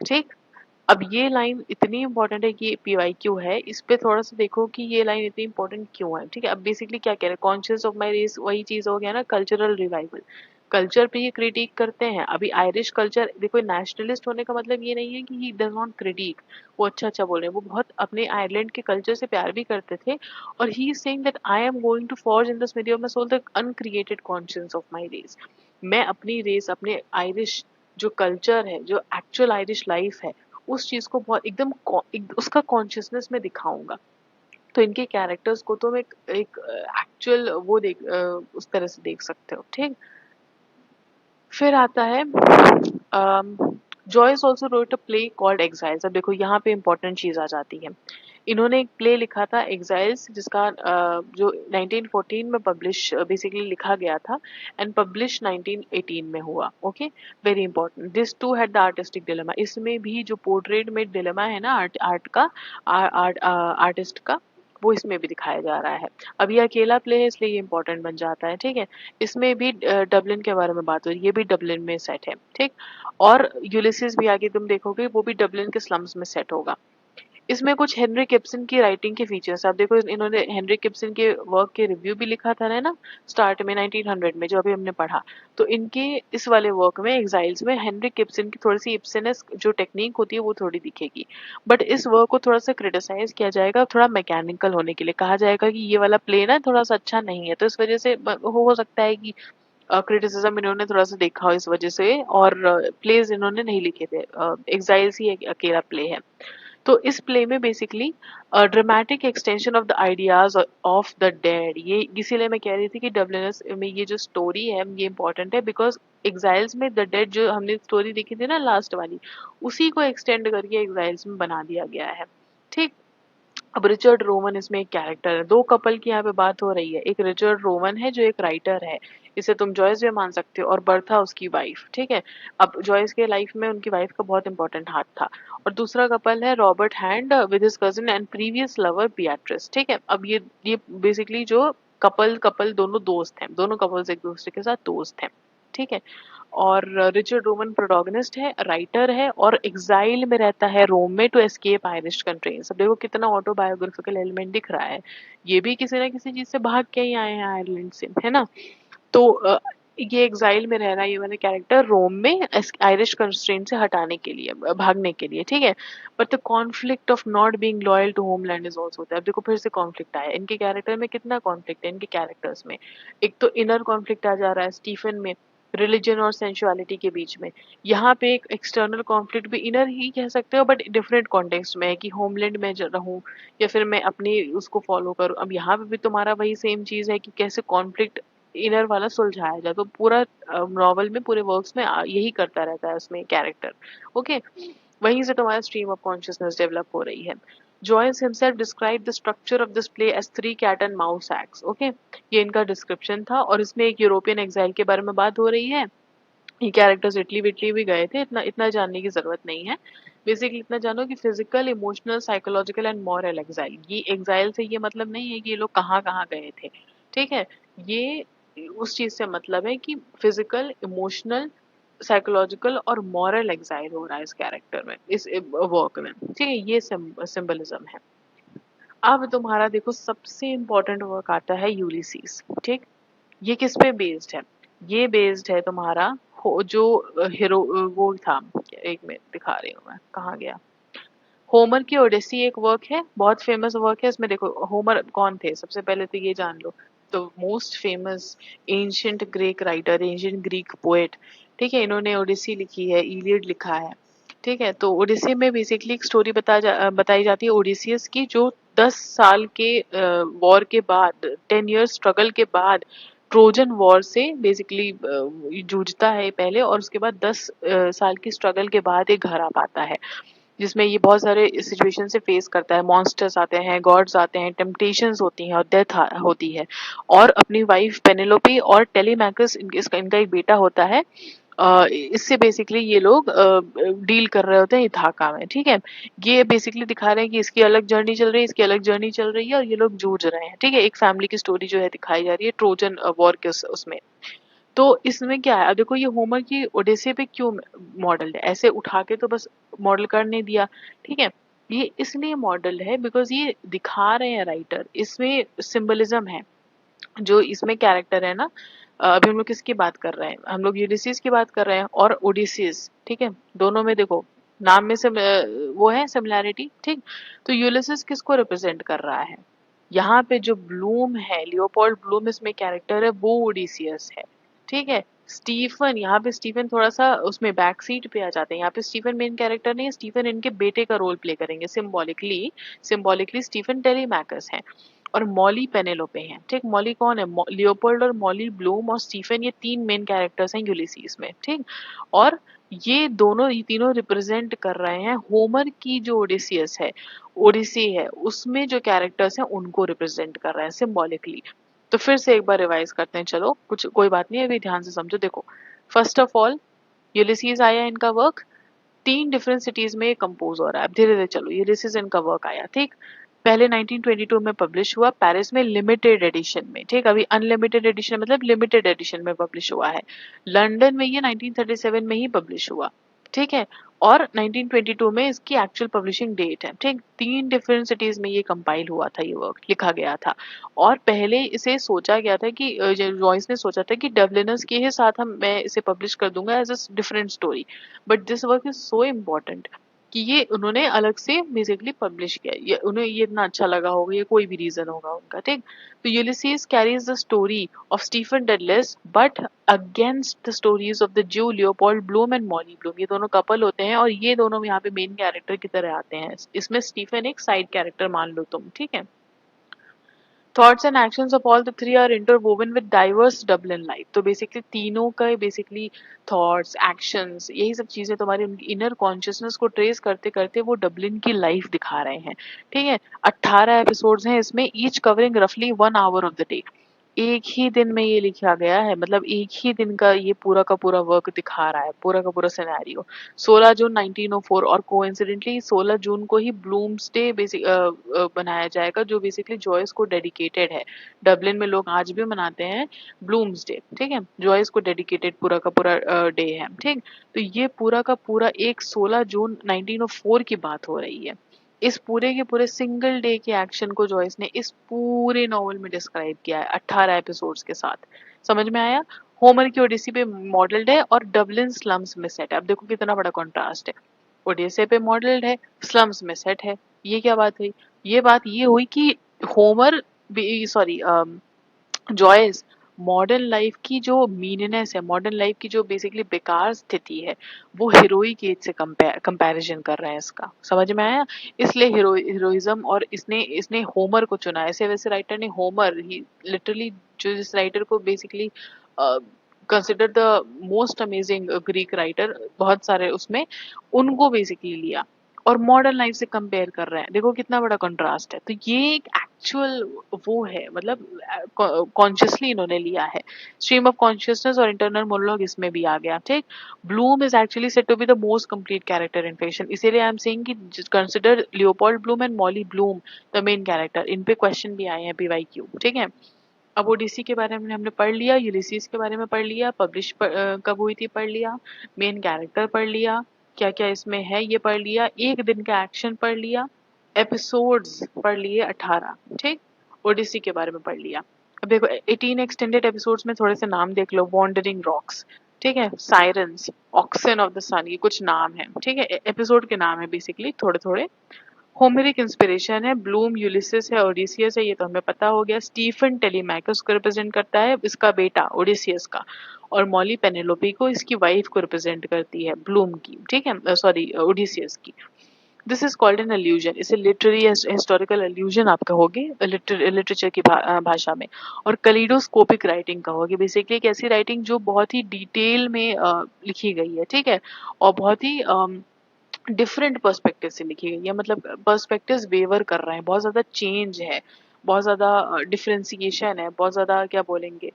ठीक। अब ये line इतनी important है कि PYQ है, इस पे थोड़ा सा देखो कि ये लाइन इतनी इंपॉर्टेंट क्यों है, ठीक है। अब बेसिकली क्या कह रहे हैं, कॉन्शियस ऑफ माई रेस, वही चीज हो गया ना, कल्चरल रिवाइवल। कल्चर पे ये क्रिटिक करते हैं। अभी आयरिश कल्चर देखो, नेशनलिस्ट होने का मतलब ये नहीं है कि ही डज नॉट क्रिटिक, वो अच्छा अच्छा बोल रहे हैं, वो बहुत अपने आयरलैंड के कल्चर से प्यार भी करते थे। और he is saying that I am going to forge in the smithy of my soul the uncreated conscious of my race. मैं अपनी रेस, अपने आयरिश जो कल्चर है, जो एक्चुअल आयरिश लाइफ है, उस चीज को बहुत एकदम उसका कॉन्शियसनेस में दिखाऊंगा। तो इनके कैरेक्टर्स को तुम एक एक एक्चुअल वो देख उस तरह से देख सकते हो, ठीक। फिर आता है Joyce also wrote a play called Exiles. अब देखो यहाँ पे इंपॉर्टेंट चीज आ जाती है। इन्होंने एक प्ले लिखा था एग्जाइल्स, जिसका जो 1914 में पब्लिश बेसिकली लिखा गया था एंड पब्लिश 1918 में हुआ, okay. Very important, this too had the artistic dilemma. इसमें भी जो पोर्ट्रेट में डिलेमा है ना, आर्ट का, आर्टिस्ट का, वो इसमें भी दिखाया जा रहा है। अब ये अकेला प्ले है इसलिए ये इंपॉर्टेंट बन जाता है, ठीक है। इसमें भी डबलिन के बारे में बात हो रही है, ये भी डबलिन में सेट है, ठीक। और यूलिसिस भी आगे तुम देखोगे वो भी डबलिन के स्लम्स में सेट होगा। इसमें कुछ हेनरी गिब्सन की राइटिंग के फीचर्स, आप देखो इन्होंने हेनरी गिब्सन के वर्क के रिव्यू भी लिखा था ना स्टार्ट में 1900 में, जो अभी हमने पढ़ा। तो इनके इस वाले वर्क में एग्जाइल्स में हेनरी गिब्सन की थोड़ी सी इब्सनस जो टेक्निक होती है वो थोड़ी दिखेगी। बट इस वर्क को थोड़ा सा क्रिटिसाइज किया जाएगा, थोड़ा मैकेनिकल होने के लिए कहा जाएगा कि ये वाला प्ले ना थोड़ा सा अच्छा नहीं है। तो इस वजह से हो सकता है कि क्रिटिसिज्म इन्होंने थोड़ा सा देखा हो इस वजह से, और प्लेज इन्होंने नहीं लिखे थे। एग्जाइल्स ही एक अकेला प्ले है। तो इस प्ले में basically dramatic extension of the ideas of the dead, ये इसीलिए मैं कह रही थी कि डब्ल्यूएनएस में ये जो स्टोरी है ये इंपॉर्टेंट है, बिकॉज एग्जाइल्स में द डेड जो हमने स्टोरी देखी थी ना लास्ट वाली, उसी को एक्सटेंड करके एग्जाइल्स में बना दिया गया है, ठीक। अब रिचर्ड रोमन इसमें एक कैरेक्टर है। दो कपल की यहाँ पे बात हो रही है, एक रिचर्ड रोमन है जो एक राइटर है, इसे तुम जॉयस भी मान सकते हो, और बर्था उसकी वाइफ, ठीक है। अब जॉयस के लाइफ में उनकी वाइफ का बहुत इंपॉर्टेंट हाथ था। और दूसरा कपल है Robert hand with his cousin and previous lover Beatrice, ठीक है। अब ये बेसिकली जो कपल कपल दोनों दोस्त हैं, दोनों कपल्स एक दूसरे के साथ दोस्त हैं, ठीक है। और रिचर्ड रोमन प्रोटोगनिस्ट है, राइटर है, और एग्जाइल में रहता है रोम में टू एस्केप आयरिश कंट्रेंट्स। अब देखो कितना ऑटोबायोग्राफिकल एलिमेंट दिख रहा है, ये भी किसी ना किसी चीज से भाग के ही आए हैं आयरलैंड से, है ना। तो ये एग्जाइल में रह रहा है ये वाला कैरेक्टर रोम में आयरिश कंस्ट्रेंट से हटाने के लिए, भागने के लिए, ठीक है। But the conflict of not being loyal to homeland is also there. अब देखो फिर से कॉन्फ्लिक्ट आया इनके कैरेक्टर में, कितना कॉन्फ्लिक्ट है इनके कैरेक्टर्स में। एक तो इनर कॉन्फ्लिक्ट आ जा रहा है स्टीफन में, रिलीजन और सेंसुअलिटी के बीच में। यहाँ पे एक एक्सटर्नल कॉन्फ्लिक्ट भी, इनर ही कह सकते हो बट डिफरेंट कॉन्टेक्स्ट में है कि होमलैंड में रहूँ या फिर मैं अपनी उसको फॉलो करूँ। अब यहाँ पे भी तुम्हारा वही सेम चीज़ है कि कैसे कॉन्फ्लिक्ट इनर वाला सुलझाया जाए। तो पूरा नॉवल में, पूरे वर्क्स में यही करता रहता है उसमें कैरेक्टर। ओके, वहीं से तुम्हारा स्ट्रीम ऑफ कॉन्शियसनेस डेवलप हो रही है। Joyce himself describe the structure of this play as three cat and mouse acts. Okay, ये इनका डिस्क्रिप्शन था और इसमें एक यूरोपियन एग्जाइल के बारे में बात हो रही है। ये कैरेक्टर्स इटली विटली भी गए थे, इतना इतना जानने की जरूरत नहीं है। बेसिकली इतना जानो कि physical, emotional, psychological and moral exile. ये एग्जाइल से ये मतलब नहीं है कि ये लोग कहाँ कहाँ गए थे, ठीक है। ये उस चीज से मतलब है कि फिजिकल, इमोशनल, साइकोलॉजिकल और मॉरल एग्जाइल हो रहा है इस कैरेक्टर में, इस वर्क में, ठीक है। ये सिंबलिज्म है। अब तुम्हारा देखो सबसे इम्पोर्टेंट वर्क आता है यूलिसीज, ठीक। ये किस पे बेस्ड है? ये बेस्ड है तुम्हारा जो हीरो वो था, एक मिनट दिखा रही हूँ मैं, कहाँ गया। होमर की ओडेसी एक वर्क है, बहुत फेमस वर्क है। इसमें देखो होमर कौन थे, सबसे पहले तो ये जान लो। तो most famous ancient Greek writer, ancient Greek poet, ठीक है। इन्होंने ओडिसी लिखी है, इलियड लिखा है, ठीक है। तो ओडिसी में बेसिकली एक स्टोरी बताई जाती है ओडिसियस की, जो 10 साल के वॉर के बाद, 10 years स्ट्रगल के बाद ट्रोजन वॉर से बेसिकली जूझता है पहले, और उसके बाद 10 साल की स्ट्रगल के बाद एक घर आ पाता है, जिसमें ये बहुत सारे सिचुएशन से फेस करता है। मॉन्स्टर्स आते हैं, गॉड्स आते हैं, टेम्पटेशंस होती हैं और डेथ होती है। और अपनी वाइफ पेनेलोपी और टेलीमैकस, इनका एक बेटा होता है। इससे बेसिकली ये लोग डील कर रहे होते हैं इथाका में, ठीक है। ये बेसिकली दिखा रहे हैं कि इसकी अलग जर्नी चल रही है, इसकी अलग जर्नी चल रही है और ये लोग जूझ रहे हैं, ठीक है। एक फैमिली की स्टोरी जो है दिखाई जा रही है ट्रोजन वॉर के उसमें। तो इसमें क्या है, अब देखो ये होमर की ओडेसी पे क्यों मॉडल है, ऐसे उठा के तो बस मॉडल कर नहीं दिया, ठीक है। ये इसलिए मॉडल है बिकॉज ये दिखा रहे हैं राइटर, इसमें सिंबलिज्म है। जो इसमें कैरेक्टर है ना, अभी हम लोग किसकी बात कर रहे हैं, हम लोग यूलिसीज की बात कर रहे हैं और ओडिसीज, ठीक है। दोनों में देखो नाम में से वो है सिमिलैरिटी, ठीक। तो यूलिसीज किसको रिप्रेजेंट कर रहा है, यहाँ पे जो ब्लूम है, लियोपोल्ड ब्लूम इसमें कैरेक्टर है, वो ओडिसियस है, ठीक है। स्टीफन, यहाँ पे स्टीफन थोड़ा सा उसमें बैक सीट पे आ जाते हैं। यहाँ पे स्टीफन मेन कैरेक्टर नहीं है, स्टीफन इनके बेटे का रोल प्ले करेंगे सिंबॉलिकली। सिंबॉलिकली स्टीफन टेलीमैकस हैं और मॉली पेनेलोपे हैं, ठीक। मॉली कौन है, लियोपोल्ड और मॉली ब्लूम और स्टीफन, ये तीन मेन कैरेक्टर्स हैं यूलिसीज में, ठीक। और ये तीनों रिप्रेजेंट कर रहे हैं होमर की जो ओडिसियस है, ओडिसी है, उसमें जो कैरेक्टर्स हैं उनको रिप्रेजेंट कर रहे हैं सिंबॉलिकली। तो फिर से एक बार रिवाइज करते हैं, चलो कुछ कोई बात नहीं, अभी ध्यान से समझो। देखो फर्स्ट ऑफ ऑल यूलिसीज आया इनका वर्क, 3 डिफरेंट सिटीज में ये कंपोज हो रहा है। अब धीरे धीरे चलो, यूलिसीज इनका वर्क आया, ठीक। पहले 1922 में पब्लिश हुआ पेरिस में लिमिटेड एडिशन में, ठीक। अभी अनलिमिटेड एडिशन मतलब लिमिटेड एडिशन में पब्लिश हुआ है। लंदन में ये 1937 में ही पब्लिश हुआ, ठीक है। और 1922 में इसकी एक्चुअल पब्लिशिंग डेट है, ठीक। 3 डिफरेंट सिटीज में ये कंपाइल हुआ था, ये वर्क लिखा गया था। और पहले इसे सोचा गया था कि जॉयस ने सोचा था कि डबलिनर्स के ही साथ मैं इसे पब्लिश कर दूंगा as a different story. But this work is so important कि ये उन्होंने अलग से बेसिकली पब्लिश किया, ये उन्हें ये इतना अच्छा लगा होगा, ये कोई भी रीजन होगा उनका, ठीक। तो Ulysses carries the story of Stephen Dedalus but against the stories of the Jew Leopold Bloom and Molly Bloom. ये दोनों कपल होते हैं और ये दोनों यहाँ पे मेन कैरेक्टर की तरह आते हैं। इसमें स्टीफन एक साइड कैरेक्टर मान लो तुम, ठीक है। Thoughts and actions of all the three are interwoven with diverse Dublin life. तो बेसिकली तीनों का बेसिकली थॉट्स, एक्शंस, यही सब चीजें तुम्हारी उनकी इनर कॉन्शियसनेस को ट्रेस करते करते वो डबलिन की लाइफ दिखा रहे हैं, ठीक है। 18 एपिसोड्स हैं इसमें, ईच कवरिंग रफली 1 hour ऑफ द डे। एक ही दिन में ये लिखा गया है, मतलब एक ही दिन का ये पूरा का पूरा वर्क दिखा रहा है, पूरा का पूरा सिनेरियो। 16 जून 1904, और कोइंसिडेंटली 16 जून को ही ब्लूम्सडे बेसिक बनाया जाएगा, जो बेसिकली जॉयस को डेडिकेटेड है। डबलिन में लोग आज भी मनाते हैं ब्लूम्सडे, ठीक है। जॉयस को डेडिकेटेड पूरा का पूरा डे है, ठीक। तो ये पूरा का पूरा एक 16 जून 1904 की बात हो रही है। इस पूरे के पूरे सिंगल डे के एक्शन को जॉयस ने इस पूरे नॉवल में डिस्क्राइब किया है 18 एपिसोड्स के साथ। समझ में आया? होमर की ओडिसी पे मॉडल्ड है और डबलिन स्लम्स में सेट है। अब देखो कितना बड़ा कॉन्ट्रास्ट है, ओडिसी पे मॉडल्ड है, स्लम्स में सेट है। ये क्या बात हुई? ये बात ये हुई कि Homer, sorry, Joyce modern life की जो मीननेस है, मॉडर्न लाइफ की जो बेसिकली बेकार स्थिति है, वो हीरोइक एज से कंपैरिजन कर रहे हैं इसका। समझ में आया? इसलिए हीरोइज्म, और इसने इसने होमर को चुना। ऐसे वैसे राइटर ने होमर, ही लिटरली, जो जिस राइटर को basically consider the most amazing Greek writer, बहुत सारे उसमें, उनको बेसिकली लिया और मॉडर्न लाइफ से कंपेयर कर रहे हैं। देखो कितना बड़ा कंट्रास्ट है। तो ये एक एक्चुअल वो है, मतलब कॉन्शियसली इन्होंने लिया है। स्ट्रीम ऑफ कॉन्शियसनेस और इंटरनल मोनोलॉग इसमें भी आ गया। ठीक। Bloom is actually said to be the most complete character in fiction, इसीलिए आई एम सेइंग कि consider Leopold Bloom and Molly Bloom the main character. इन पे क्वेश्चन भी आए हैं पीवाईक्यू। ठीक है। अब ओडिसी के बारे में हमने पढ़ लिया, यूलिसीज के बारे में पढ़ लिया, पब्लिश कब हुई थी पढ़ लिया, मेन कैरेक्टर पढ़ लिया, क्या क्या इसमें है ये पढ़ लिया, एक दिन का एक्शन पढ़ लिया, एपिसोड्स पढ़ लिए 18। ठीक। ओडिसी के बारे में पढ़ लिया। अब देखो 18 एक्सटेंडेड एपिसोड्स में थोड़े से नाम देख लो। वॉन्डरिंग रॉक्स, ठीक है, साइरन्स, ऑक्सन ऑफ द सन, ये कुछ नाम है। ठीक है, एपिसोड के नाम है बेसिकली थोड़े थोड़े। होमेरिक इंस्पिरेशन है, ब्लूम यूलिसिस है, ओडिसियस है, ये तो हमें पता हो गया। स्टीफन टेलीमैकस को रिप्रेजेंट करता है, इसका बेटा ओडिसियस का, और मॉली पेनेलोपी को, इसकी वाइफ को रिप्रेजेंट करती है ब्लूम की। ठीक है, सॉरी, ओडिसियस की। This is called an allusion, इसे लिटरेरी हिस्टोरिकल अल्यूजन आप कहोगे लिटरेचर की भाषा में। और कलीडोस्कोपिक राइटिंग कहोगे, बेसिकली एक ऐसी राइटिंग जो बहुत ही डिटेल में लिखी गई है। ठीक है, और बहुत ही डिफरेंट पर्सपेक्टिव से लिखी गई है, मतलब पर्सपेक्टिव्स वेवर कर रहे हैं, बहुत ज्यादा चेंज है, बहुत ज्यादा डिफरेंशिएशन है, बहुत ज्यादा क्या बोलेंगे,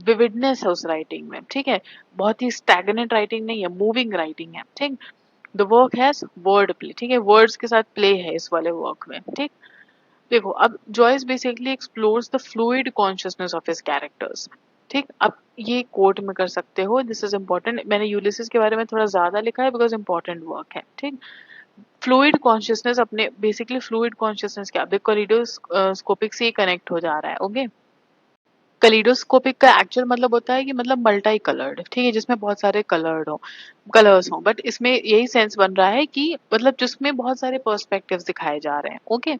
विविडनेस है उस राइटिंग में। ठीक है, बहुत ही स्टैग्नेंट राइटिंग नहीं है, मूविंग राइटिंग है। ठीक। The work has word play, ठीक है, वर्ड्स के साथ प्ले है इस वाले वर्क में। ठीक। देखो अब Joyce basically explores the fluid consciousness of his characters. ठीक। अब ये कोट में कर सकते हो, दिस इज इंपॉर्टेंट। मैंने यूलिसिस के बारे में थोड़ा ज्यादा लिखा है बिकॉज इंपॉर्टेंट वर्क है। ठीक। फ्लूइड कॉन्शियसनेस, अपने बेसिकली फ्लूइड कॉन्शियसनेस क्या, अब कोलिडोस्कोपिक से कनेक्ट हो जा रहा है। ओके। कलीडोस्कोपिक का एक्चुअल मतलब होता है कि मतलब मल्टी कलर्ड, ठीक है, जिसमें बहुत सारे कलर्स हो, बट इसमें यही सेंस बन रहा है कि मतलब जिसमें बहुत सारे पर्सपेक्टिव्स दिखाए जा रहे हैं। ओके।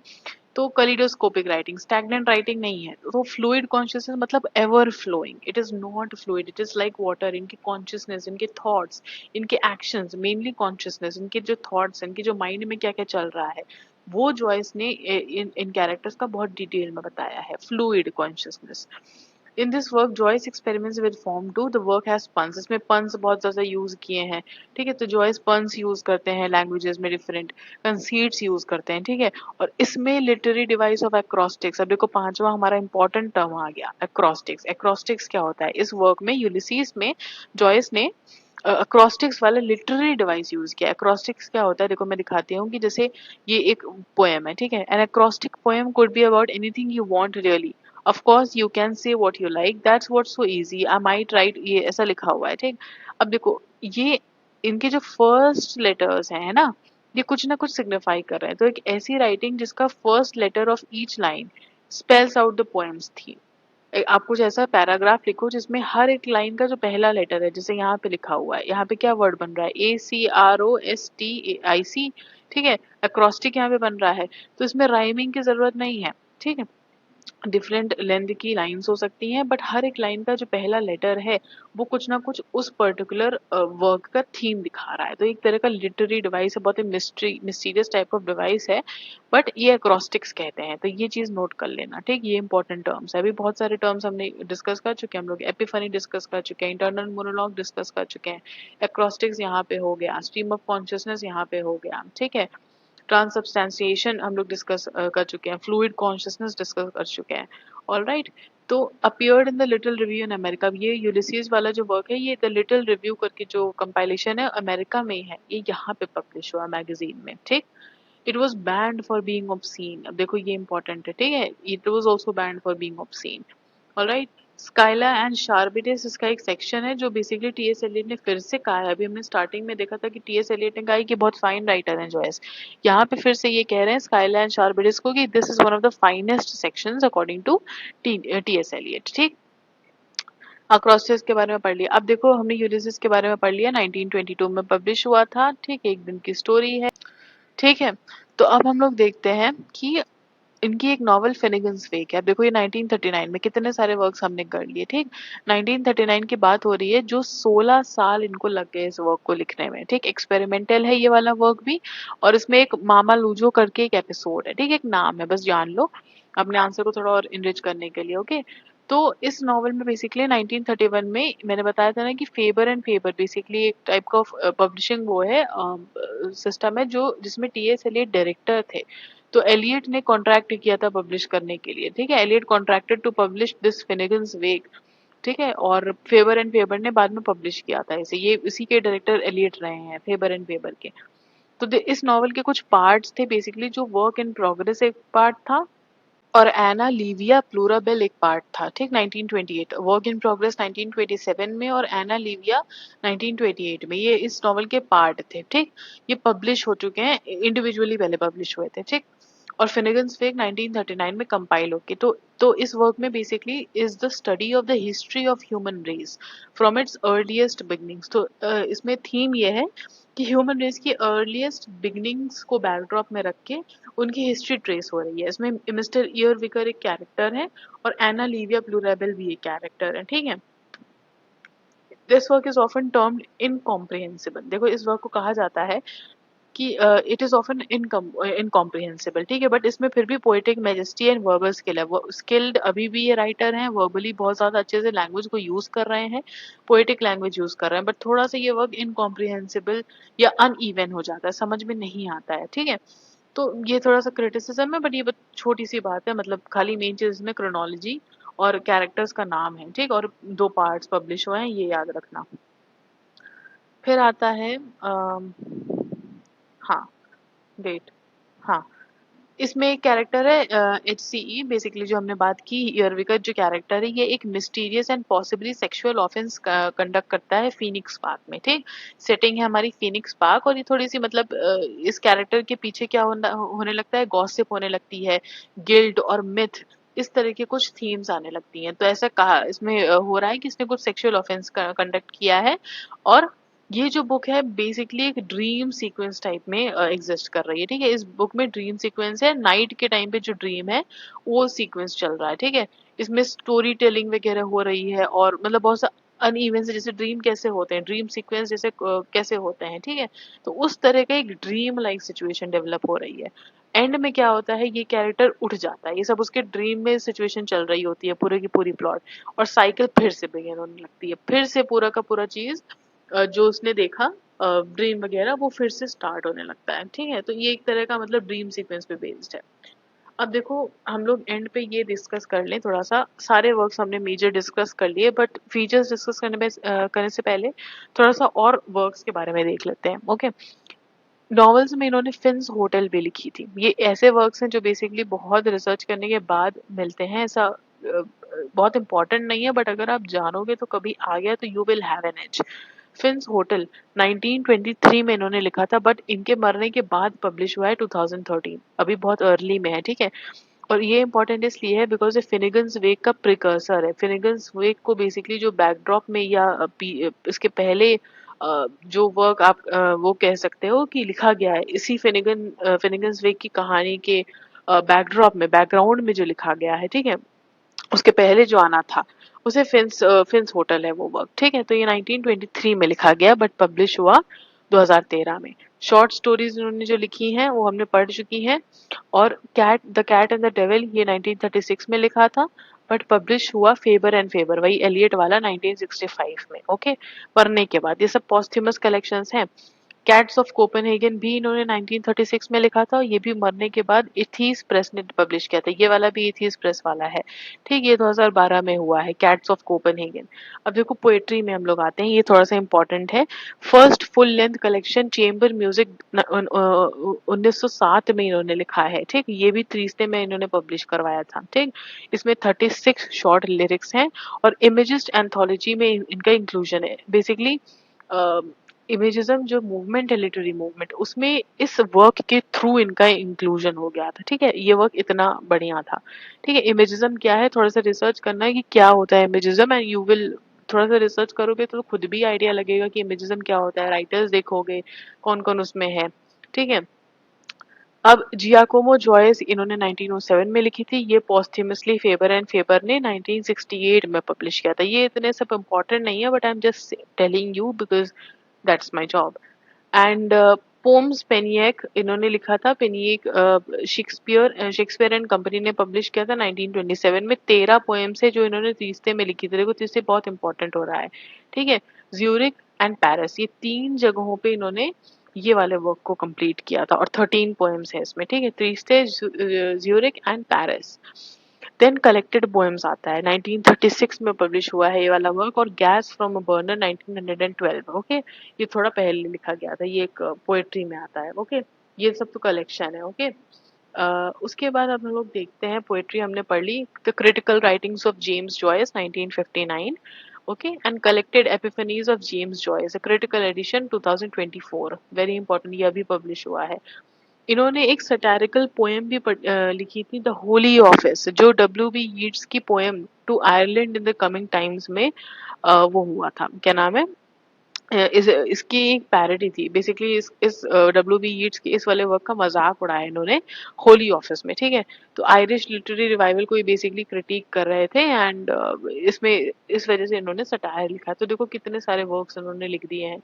तो कलीडोस्कोपिक राइटिंग, स्टैग्नेंट राइटिंग नहीं है। तो फ्लूइड कॉन्शियसनेस मतलब ever flowing, it is not fluid, it is like water. इनकी कॉन्शियसनेस, इनके थॉट्स, इनके एक्शंस, मेनली कॉन्शियसनेस, इनके जो थॉट्स, इनके जो माइंड में क्या क्या चल रहा है, वो जॉयस ने इन कैरेक्टर्स का बहुत डिटेल में बताया है। Fluid consciousness. In this work Joyce experiments with form too, the work has puns, इसमें पन्स बहुत ज्यादा यूज किए हैं। ठीक है, तो जॉयस पन्स यूज करते हैं लैंग्वेजेस में, डिफरेंट कंसीट्स यूज करते हैं। ठीक है, और इसमें लिटरेरी डिवाइस ऑफ एक्रोस्टिक्स, अब देखो पांचवा हमारा इंपॉर्टेंट टर्म आ गया, एक्रोस्टिक्स। एक्रोस्टिक्स क्या होता है इस वर्क में, यूलिसीज में जॉयस ने अक्रॉस्टिक्स वाला लिटरेरी डिवाइस यूज किया। अक्रॉस्टिक्स क्या होता है, देखो मैं दिखाती हूँ कि जैसे ये एक पोएम है। ठीक है, an acrostic poem could be about anything you want really, of course you can say what you like, that's what's so easy, I might write, ये ऐसा लिखा हुआ है। ठीक। अब देखो ये इनके जो फर्स्ट लेटर्स हैं, है ना, ये कुछ ना कुछ सिग्निफाई कर रहे हैं। तो एक ऐसी राइटिंग जिसका first letter of each line spells out the poems थी। आप कुछ ऐसा पैराग्राफ लिखो जिसमें हर एक लाइन का जो पहला लेटर है, जैसे यहाँ पे लिखा हुआ है, यहाँ पे क्या वर्ड बन रहा है, ACROSTIC। ठीक है, अक्रॉस्टिक यहाँ पे बन रहा है, तो इसमें राइमिंग की जरूरत नहीं है। ठीक है, डिफरेंट लेंथ की लाइंस हो सकती हैं, बट हर एक लाइन का जो पहला लेटर है वो कुछ ना कुछ उस पर्टिकुलर वर्क का थीम दिखा रहा है। तो एक तरह का लिटरेरी डिवाइस है, बहुत ही मिस्टीरियस टाइप ऑफ डिवाइस है, बट ये अक्रॉस्टिक्स कहते हैं। तो ये चीज नोट कर लेना। ठीक, ये इंपॉर्टेंट टर्म्स है। अभी बहुत सारे टर्म्स हमने डिस्कस कर चुके हैं, हम लोग एपिफनी डिस्कस कर चुके हैं, इंटरनल मोनोलॉग डिस्कस कर चुके हैं, अक्रॉस्टिक्स यहाँ पे हो गया, स्ट्रीम ऑफ कॉन्शियसनेस यहाँ पे हो गया। ठीक है, ट्रांसब्सटेंशिएशन हम लोग डिस्कस कर चुके हैं, फ्लूइड कॉन्शियसनेस डिस्कस कर चुके हैं। ऑल राइट, तो appeared in the little review in America, ये यूलिसीज वाला जो वर्क है, ये द लिटिल रिव्यू करके जो कंपाइलेशन है अमेरिका में है, ये यहाँ पे पब्लिश हुआ मैगजीन में। ठीक। It was banned for being obscene, अब देखो ये इंपॉर्टेंट है। ठीक है, it was also banned for being obscene. Alright, Scylla and Charybdis इसका एक सेक्शन है जो बेसिकली टीएस एलियट ने फिर से कहा है। अभी हमने स्टार्टिंग में देखा था कि टीएस एलियट ने कहा है कि बहुत फाइन राइटर हैं जॉयस, यहाँ पे फिर से ये कह रहे हैं स्काइला एंड शार्बिडेस को कि this is one of the finest sections according to TS Eliot. ठीक। अक्रॉस्टिक्स के बारे में पढ़ लिया। अब देखो हमने यूलिसिस के बारे में पढ़ लिया, 1922 में पब्लिश हुआ था। ठीक, एक दिन की स्टोरी है। ठीक है, तो अब हम लोग देखते हैं कि इनकी एक नॉवल फिनिगन्स वेक है। अब देखो ये 1939 में कितने सारे वर्क्स हमने कर लिए, ठीक। 1939 की बात हो रही है, जो 16 साल इनको लग गए इस वर्क को लिखने में, ठीक। एक्सपेरिमेंटल है ये वाला वर्क भी, और इसमें एक मामा लूजो करके एक एपिसोड है, ठीक। एक नाम है, बस जान लो अपने आंसर को थोड़ा और इनरिच करने के लिए, ओके। तो इस नॉवल में बेसिकली 1931 में मैंने बताया था ना कि फेबर एंड फेबर बेसिकली एक टाइप का पब्लिशिंग वो है, सिस्टम है, जो जिसमें टीएस एलियट डायरेक्टर थे। तो एलियट ने कॉन्ट्रैक्ट किया था पब्लिश करने के लिए, ठीक है। Eliot contracted to publish this Finnegans Wake, ठीक है। और फेबर एंड फेबर ने बाद में पब्लिश किया था इसे, ये इसी के डायरेक्टर एलियट रहे हैं, फेबर एंड फेबर के। तो इस नॉवल के कुछ पार्ट्स थे बेसिकली, जो वर्क इन प्रोग्रेस एक पार्ट था, और एना लीविया प्लूराबेल एक पार्ट था, ठीक। 1928 वर्क इन प्रोग्रेस 1927 में, और एना लीविया 1928 में, ये इस नॉवल के पार्ट थे, ठीक। ये पब्लिश हो चुके हैं इंडिविजुअली, पहले पब्लिश हुए थे, ठीक। और फिनिगन्स वेक 1939 में कंपाइल होके, तो इस वर्क में basically is the study of the history of human race from its earliest beginnings. तो इसमें थीम ये है कि ह्यूमन रेस की अर्लीस्ट बिगनिंग्स को बैकड्रॉप में रख के उनकी हिस्ट्री ट्रेस हो रही है। इसमें मिस्टर ईयरविकर एक कैरेक्टर है, और एना लीविया प्लूराबेल भी एक कैरेक्टर है, ठीक है। This work is often termed incomprehensible. देखो इस वर्क को कहा जाता है कि इट इज ऑफन इनकॉम्प्रिहेंसिबल, ठीक है। बट इसमें फिर भी poetic majesty and verbal skill है, वो स्किल्ड अभी भी ये राइटर हैं, वर्बली बहुत ज्यादा अच्छे से लैंग्वेज को यूज कर रहे हैं, पोएटिक लैंग्वेज यूज कर रहे हैं, बट थोड़ा सा ये वर्क इनकॉम्प्रिहेंसिबल या अनइवन हो जाता है, समझ में नहीं आता है, ठीक है। तो ये थोड़ा सा क्रिटिसिज्म है, बट ये छोटी सी बात है, मतलब खाली मेन चीज इसमें क्रोनोलॉजी और कैरेक्टर्स का नाम है, ठीक। और 2 पार्ट्स पब्लिश हुए हैं, ये याद रखना। फिर आता है हाँ, वेट, हाँ, इसमें एक कैरेक्टर है एचसीई, बेसिकली जो हमने बात की, ईयरविकर जो कैरेक्टर है, ये एक mysterious and possibly sexual offence conduct करता है फीनिक्स पार्क में, ठीक। सेटिंग है हमारी फीनिक्स पार्क, और ये थोड़ी सी मतलब इस कैरेक्टर के पीछे क्या होने लगता है, गॉसिप होने लगती है, गिल्ट और मिथ, इस तरह के कुछ थीम्स आने लगती हैं। तो ऐसा कहा इसमें हो रहा है कि इसने कुछ सेक्सुअल ऑफेंस कंडक्ट किया है, और ये जो बुक है बेसिकली एक ड्रीम सीक्वेंस टाइप में एग्जिस्ट कर रही है, ठीक है। इस बुक में ड्रीम सीक्वेंस है, नाइट के टाइम पे जो ड्रीम है वो सीक्वेंस चल रहा है, ठीक है। इसमें स्टोरी टेलिंग वगैरह हो रही है, और मतलब बहुत सा अनइवन से, जैसे ड्रीम कैसे होते हैं, ड्रीम सीक्वेंस जैसे कैसे होते हैं, ठीक है। तो उस तरह का एक ड्रीम लाइक सिचुएशन डेवलप हो रही है। एंड में क्या होता है, ये कैरेक्टर उठ जाता है, ये सब उसके ड्रीम में सिचुएशन चल रही होती है, पूरे की पूरी प्लॉट, और साइकिल फिर से बिगिन होने लगती है, फिर से पूरा का पूरा चीज जो उसने देखा ड्रीम वगैरह वो फिर से स्टार्ट होने लगता है, ठीक है। तो ये एक तरह का मतलब ड्रीम सीक्वेंस पे बेस्ड है। अब देखो हम लोग एंड पे ये डिस्कस कर लें थोड़ा सा, सारे वर्क्स हमने मेजर डिस्कस कर लिए, बट फीचर्स डिस्कस करने से पहले थोड़ा सा और वर्क्स के बारे में देख लेते हैं, ओके। नॉवेल्स में इन्होंने फिन्स होटल भी लिखी थी। ये ऐसे वर्क्स हैं जो बेसिकली बहुत रिसर्च करने के बाद मिलते हैं, ऐसा बहुत इंपॉर्टेंट नहीं है, बट अगर आप जानोगे तो कभी आ गया तो you will have an age. Finn's hotel 1923 में इन्होंने लिखा था, बट इनके मरने के बाद पब्लिश हुआ है 2013, अभी बहुत अर्ली में है, ठीक है। और ये इम्पोर्टेंट इसलिए है बिकॉज ये फिनिगन्स वेक का प्रिकर्सर है। फिनिगन्स वेक को बेसिकली जो बैकड्रॉप में या इसके पहले जो वर्क आप वो कह सकते हो कि लिखा गया है, इसी फिनिगन्स वेक की कहानी के बैकड्रॉप में, बैकग्राउंड में जो लिखा गया है, ठीक है, उसके पहले जो आना था उसे फिन्स होटल है वो वर्क, ठीक है। तो ये 1923 में लिखा गया, बट पब्लिश हुआ 2013 में। शॉर्ट स्टोरीज इन्होंने जो लिखी हैं वो हमने पढ़ चुकी हैं। और the cat and the devil ये 1936 में लिखा था, बट पब्लिश हुआ फेबर एंड फेबर, वही एलियट वाला, 1965 में, ओके। मरने के बाद ये सब पॉस्थ्यूमस कलेक्शंस हैं। कैट्स ऑफ कोपेनहेगन भी इन्होंने 1936 में लिखा था, और ये भी मरने के बाद इथीस प्रेस ने पब्लिश किया था, ये वाला भी इथीस प्रेस वाला है, ठीक। ये 2012 में हुआ है, कैट्स ऑफ कोपेनहेगन। अब देखो पोएट्री में हम लोग आते हैं, ये थोड़ा सा इंपॉर्टेंट है। First full length collection chamber music 1907 में इन्होंने लिखा है, ठीक। ये भी तीसरे में इन्होंने पब्लिश करवाया था, ठीक। इसमें 36 शॉर्ट लिरिक्स हैं, और इमेजिस्ट एंथोलॉजी में इनका इंक्लूजन है। बेसिकली इमेजिज्म जो मूवमेंट है, लिटरेरी मूवमेंट, उसमें इस वर्क के थ्रू इनका इंक्लूजन हो गया था, ठीक है। ये वर्क इतना बढ़िया था, ठीक है। इमेजिज्म क्या है, थोड़ा सा रिसर्च करना है कि क्या होता है इमेजिज्म, एंड यू विल, थोड़ा सा रिसर्च करोगे तो खुद भी आइडिया लगेगा कि इमेजिज्म क्या होता है, राइटर्स देखोगे कौन कौन उसमें है, ठीक है। अब जियाकोमो जॉयस इन्होंने 1907 में लिखी थी, ये पोस्थ्यूमसली फेबर एंड फेबर ने 1968 में पब्लिश किया था। ये इतने सब इम्पोर्टेंट नहीं है, but I am just telling you because that's my job. And poems Pennyeach इन्होंने लिखा था, पेनियक शेक्सपियर एंड कंपनी ने पब्लिश किया था 1927 में। 13 पोएम्स है जो इन्होंने तीसरे में लिखी थी। देखो तीसरे बहुत इंपॉर्टेंट हो रहा है, ठीक है। ज्यूरिक एंड पेरिस, ये 3 जगहों पे इन्होंने ये वाले वर्क को कंप्लीट किया था, और 13 पोएम्स है इसमें, ठीक है। तीसरे Zurich and Paris. Then collected poems आता है, 1936 में पब्लिश हुआ है ये वाला वर्क, और gas from a burner 1912, okay. ये थोड़ा पहले लिखा गया था, ये एक पोएट्री में आता है, ओके। ये सब तो कलेक्शन है, ओके। उसके बाद अब हम लोग देखते हैं, पोएट्री हमने पढ़ ली, the critical writings of James Joyce 1959, okay, and collected epiphanies of James Joyce, critical edition 2024, very important, ये अभी पब्लिश हुआ है। इन्होंने एक सटारिकल पोएम भी लिखी थी, द होली ऑफिस, जो डब्ल्यू बी यीट्स की poem to Ireland in the coming times में वो हुआ था, क्या नाम है, इसकी एक पैरोडी थी बेसिकली। इस डब्ल्यू बी यीट्स की इस वाले वर्क का मजाक उड़ाया इन्होंने होली ऑफिस में, ठीक है। तो आयरिश लिटरेरी रिवाइवल को ये बेसिकली क्रिटिक कर रहे थे, एंड इसमें इस वजह से इन्होंने सटायर लिखा। तो देखो कितने सारे वर्क्स इन्होंने लिख दिए हैं।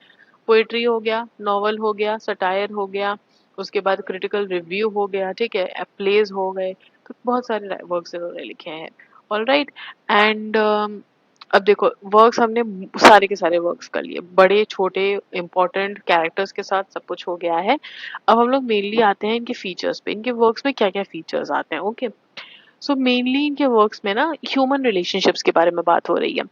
पोएट्री हो गया, नॉवल हो गया, सटायर हो गया, उसके बाद क्रिटिकल रिव्यू हो गया, ठीक है, प्लेज हो गए। तो बहुत सारे वर्क्स इन्होंने लिखे हैं। All right. एंड अब देखो वर्क्स हमने सारे के सारे वर्क्स कर लिए, बड़े छोटे इंपॉर्टेंट कैरेक्टर्स के साथ सब कुछ हो गया है। अब हम लोग मेनली आते हैं इनके फीचर्स पे, इनके वर्क्स में क्या क्या फीचर्स आते हैं, ओके। सो मेनली इनके वर्क्स में ना ह्यूमन रिलेशनशिप्स के बारे में बात हो रही है।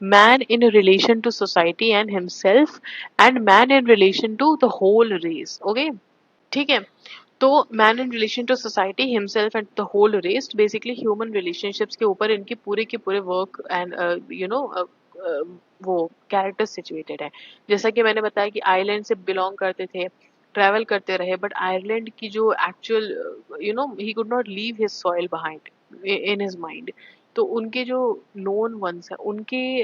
Man in relation to society and himself, and man in relation to the whole race, okay, ठीक है। तो man in relation to society himself and the whole race, basically human relationships के ऊपर इनके पूरे के पूरे वर्क एंड वो कैरेक्टर्स सिचुएटेड है। जैसा कि मैंने बताया कि आयरलैंड से बिलोंग करते थे, ट्रैवल करते रहे, बट आयरलैंड की जो actual he could not leave his soil behind in his mind. तो उनके जो नोन वंस है, उनके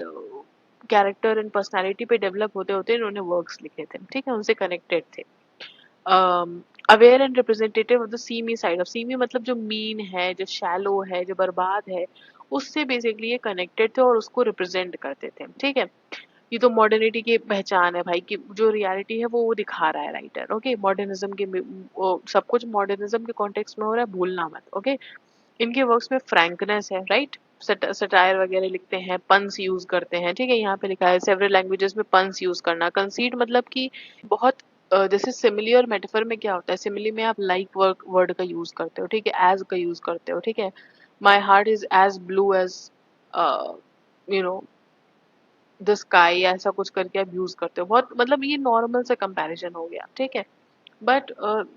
कैरेक्टर एंड पर्सनालिटी पे डेवलप होते होते इन्होंने वर्क्स लिखे थे, ठीक है, उनसे कनेक्टेड थे। Aware and representative of the semi side of, semi मतलब जो मीन है, जो शैलो है, जो बर्बाद है, उससे बेसिकली ये कनेक्टेड थे और उसको रिप्रेजेंट करते थे, ठीक है। ये तो मॉडर्निटी की पहचान है भाई, कि जो रियलिटी है वो दिखा रहा है राइटर, ओके। मॉडर्निज्म के सब कुछ मॉडर्निज्म के कॉन्टेक्स्ट में हो रहा है, भूलना मत, ओके। इनके वर्क्स में फ्रैंकनेस है, राइट। सटायर वगैरह लिखते हैं, पन्स यूज करते हैं, ठीक है। यहाँ पे लिखा है सेवरल लैंग्वेजेस में पन्स यूज करना। कंसीड मतलब कि बहुत जैसे सिमिली और मेटाफर में क्या होता है, सिमिली में आप लाइक वर्ड का यूज करते हो, ठीक है, एज का यूज करते हो, ठीक है। My heart is as blue as you know the sky, ऐसा कुछ करके आप यूज करते हो, बहुत मतलब ये नॉर्मल सा कंपैरिजन हो गया, ठीक है। बट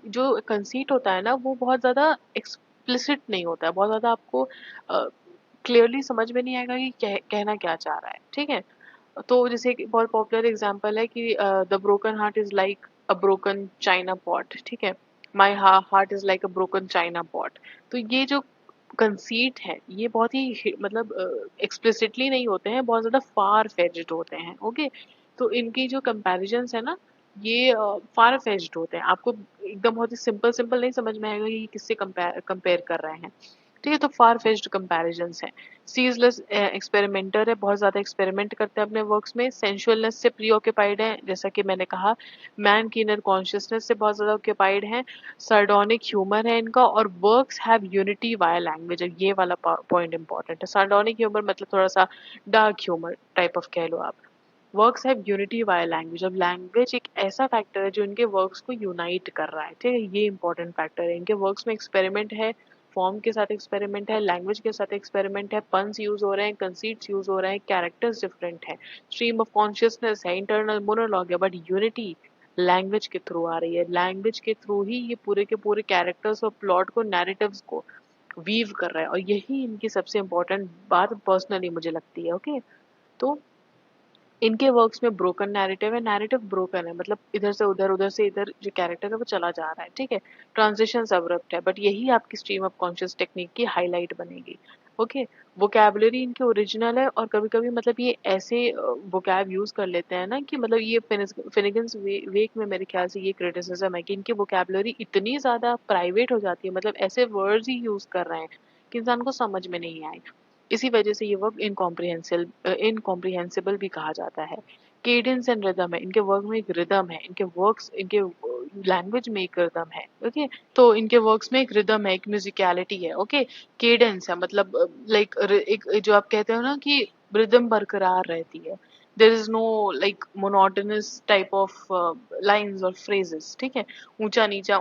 जो कंसीट होता है ना, वो बहुत ज्यादा एक्सप्लिसिट नहीं होता है, बहुत ज्यादा आपको क्लियरली समझ में नहीं आएगा कि कहना क्या चाह रहा है, ठीक है। तो जैसे एक बहुत पॉपुलर एग्जांपल है कि the broken heart is like a broken China pot, ठीक है। My heart is like a broken China pot. तो ये जो कंसीट है, ये बहुत ही मतलब एक्सप्लिसिटली नहीं होते हैं, बहुत ज्यादा फार फेज्ड होते हैं, ओके। तो इनकी जो कंपैरिजंस है ना, ये फार फेज्ड होते हैं, आपको एकदम बहुत ही सिंपल सिंपल नहीं समझ में आएगा कि किससे कंपेयर कर रहे हैं, ठीक है। तो फार फेज्ड कंपैरिजंस हैं। सीजलेस एक्सपेरिमेंटर है, बहुत ज्यादा एक्सपेरिमेंट करते हैं अपने वर्क्स में। सेंशुअलनेस से प्री ऑक्यूपाइड है, जैसा कि मैंने कहा। मैन की इनर कॉन्शियसनेस से बहुत ज्यादा ऑक्यूपाइड है। सार्डोनिक ह्यूमर है इनका, और works have unity via language, ये वाला पॉइंट इंपॉर्टेंट है। सार्डोनिक ह्यूमर मतलब थोड़ा सा डार्क ह्यूमर टाइप ऑफ कह लो आप। Works have unity via language, अब लैंग्वेज एक ऐसा फैक्टर है जो इनके वर्क्स को यूनाइट कर रहा है, ठीक है। ये इंपॉर्टेंट फैक्टर है इनके वर्क्स में। एक्सपेरिमेंट है, फॉर्म के साथ एक्सपेरिमेंट है, लैंग्वेज के साथ एक्सपेरिमेंट है, पन्स यूज हो रहे हैं, कंसीट्स यूज हो रहे हैं, कैरेक्टर्स डिफरेंट है, स्ट्रीम ऑफ कॉन्शियसनेस है, इंटरनल मोनोलॉग है, बट यूनिटी लैंग्वेज के थ्रू आ रही है। लैंग्वेज के थ्रू ही ये पूरे के पूरे कैरेक्टर्स और प्लॉट को, नैरेटिव्स को वीव कर रहा है, और यही इनकी सबसे इंपॉर्टेंट बात पर्सनली मुझे लगती है, ओके। तो इनके वर्क्स में ब्रोकन नैरेटिव है, नैरेटिव ब्रोकन है, मतलब इधर से उधर, उधर से इधर जो कैरेक्टर है वो चला जा रहा है, ठीक है। ट्रांजिशन अब्रप्ट है, बट यही आपकी स्ट्रीम ऑफ कॉन्शियस टेक्निक की हाईलाइट बनेगी। ओके, वोकैबुलरी इनकी ओरिजिनल है और कभी-कभी मतलब ये ऐसे वोकैब यूज़ कर लेते हैं ना कि मतलब ये फिनिगन्स वेक में मेरे ख्याल से ये क्रिटिसिज्म है कि इनकी वोकैबुलरी इतनी ज़्यादा प्राइवेट हो जाती है, मतलब ऐसे वर्ड्स ही यूज़ कर रहे हैं कि इंसान को समझ में नहीं आए। इसी वजह से ये वर्क इनकॉम्प्रिहेंसिबल भी कहा जाता है। केडेंस एंड रिदम है, इनके वर्क में एक रिदम है, इनके लैंग्वेज में एक रिदम है, ओके? तो इनके वर्क्स में एक रिदम है, एक म्यूजिकलिटी है, ओके? केडेंस है मतलब लाइक एक जो आप कहते हो ना कि रिदम बरकरार रहती है। There is no like monotonous type of lines और फ्रेजेस, ठीक है? ऊंचा नीचा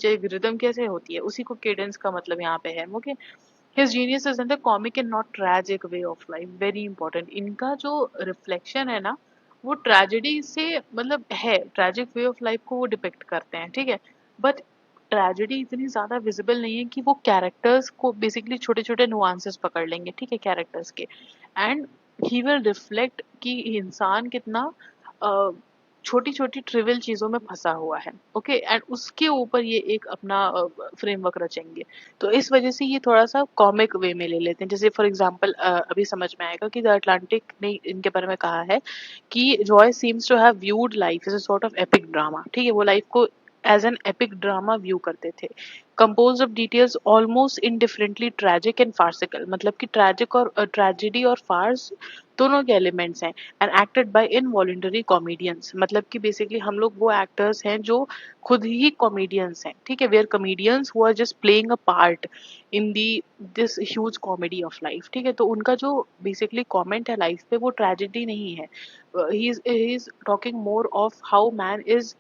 एक रिदम कैसे होती है, उसी को केडेंस का मतलब यहाँ पे है, okay? His genius is in the comic and not tragic way of life, very important. इनका जो रिफ्लेक्शन है ना, वो ट्रेजेडी से मतलब है, ट्रेजिक वे ऑफ लाइफ को वो डिपिक्ट करते हैं, ठीक है? बट ट्रेजेडी इतनी ज्यादा विजिबल नहीं है कि वो कैरेक्टर्स को बेसिकली छोटे छोटे नुआंसेस पकड़ लेंगे, ठीक है, कैरेक्टर्स के। एंड ही विल रिफ्लेक्ट कि इंसान कितना छोटी छोटी ट्रिवियल चीजों में फंसा हुआ है, ओके? एंड उसके ऊपर ये एक अपना फ्रेमवर्क रचेंगे। तो इस वजह से ये थोड़ा सा कॉमिक वे में ले लेते हैं। जैसे फॉर एग्जांपल अभी समझ में आएगा कि द अटलांटिक ने इनके बारे में कहा है कि Joyce seems to have viewed life as a sort of epic drama, ठीक है? वो लाइफ को as an epic drama view करते थे, composed of details almost indifferently tragic and farcical, मतलब कि ट्रेजिक और ट्रेजेडी और फार्स दोनों के एलिमेंट्स हैं। And acted by involuntary comedians, मतलब कि बेसिकली हम लोग वो एक्टर्स हैं जो खुद ही कॉमेडियंस हैं, ठीक है? Where comedians who are just playing a part in the this huge comedy of life, ठीक है? तो उनका जो बेसिकली कमेंट है लाइफ पे वो ट्रेजेडी नहीं है, he is talking more of how man is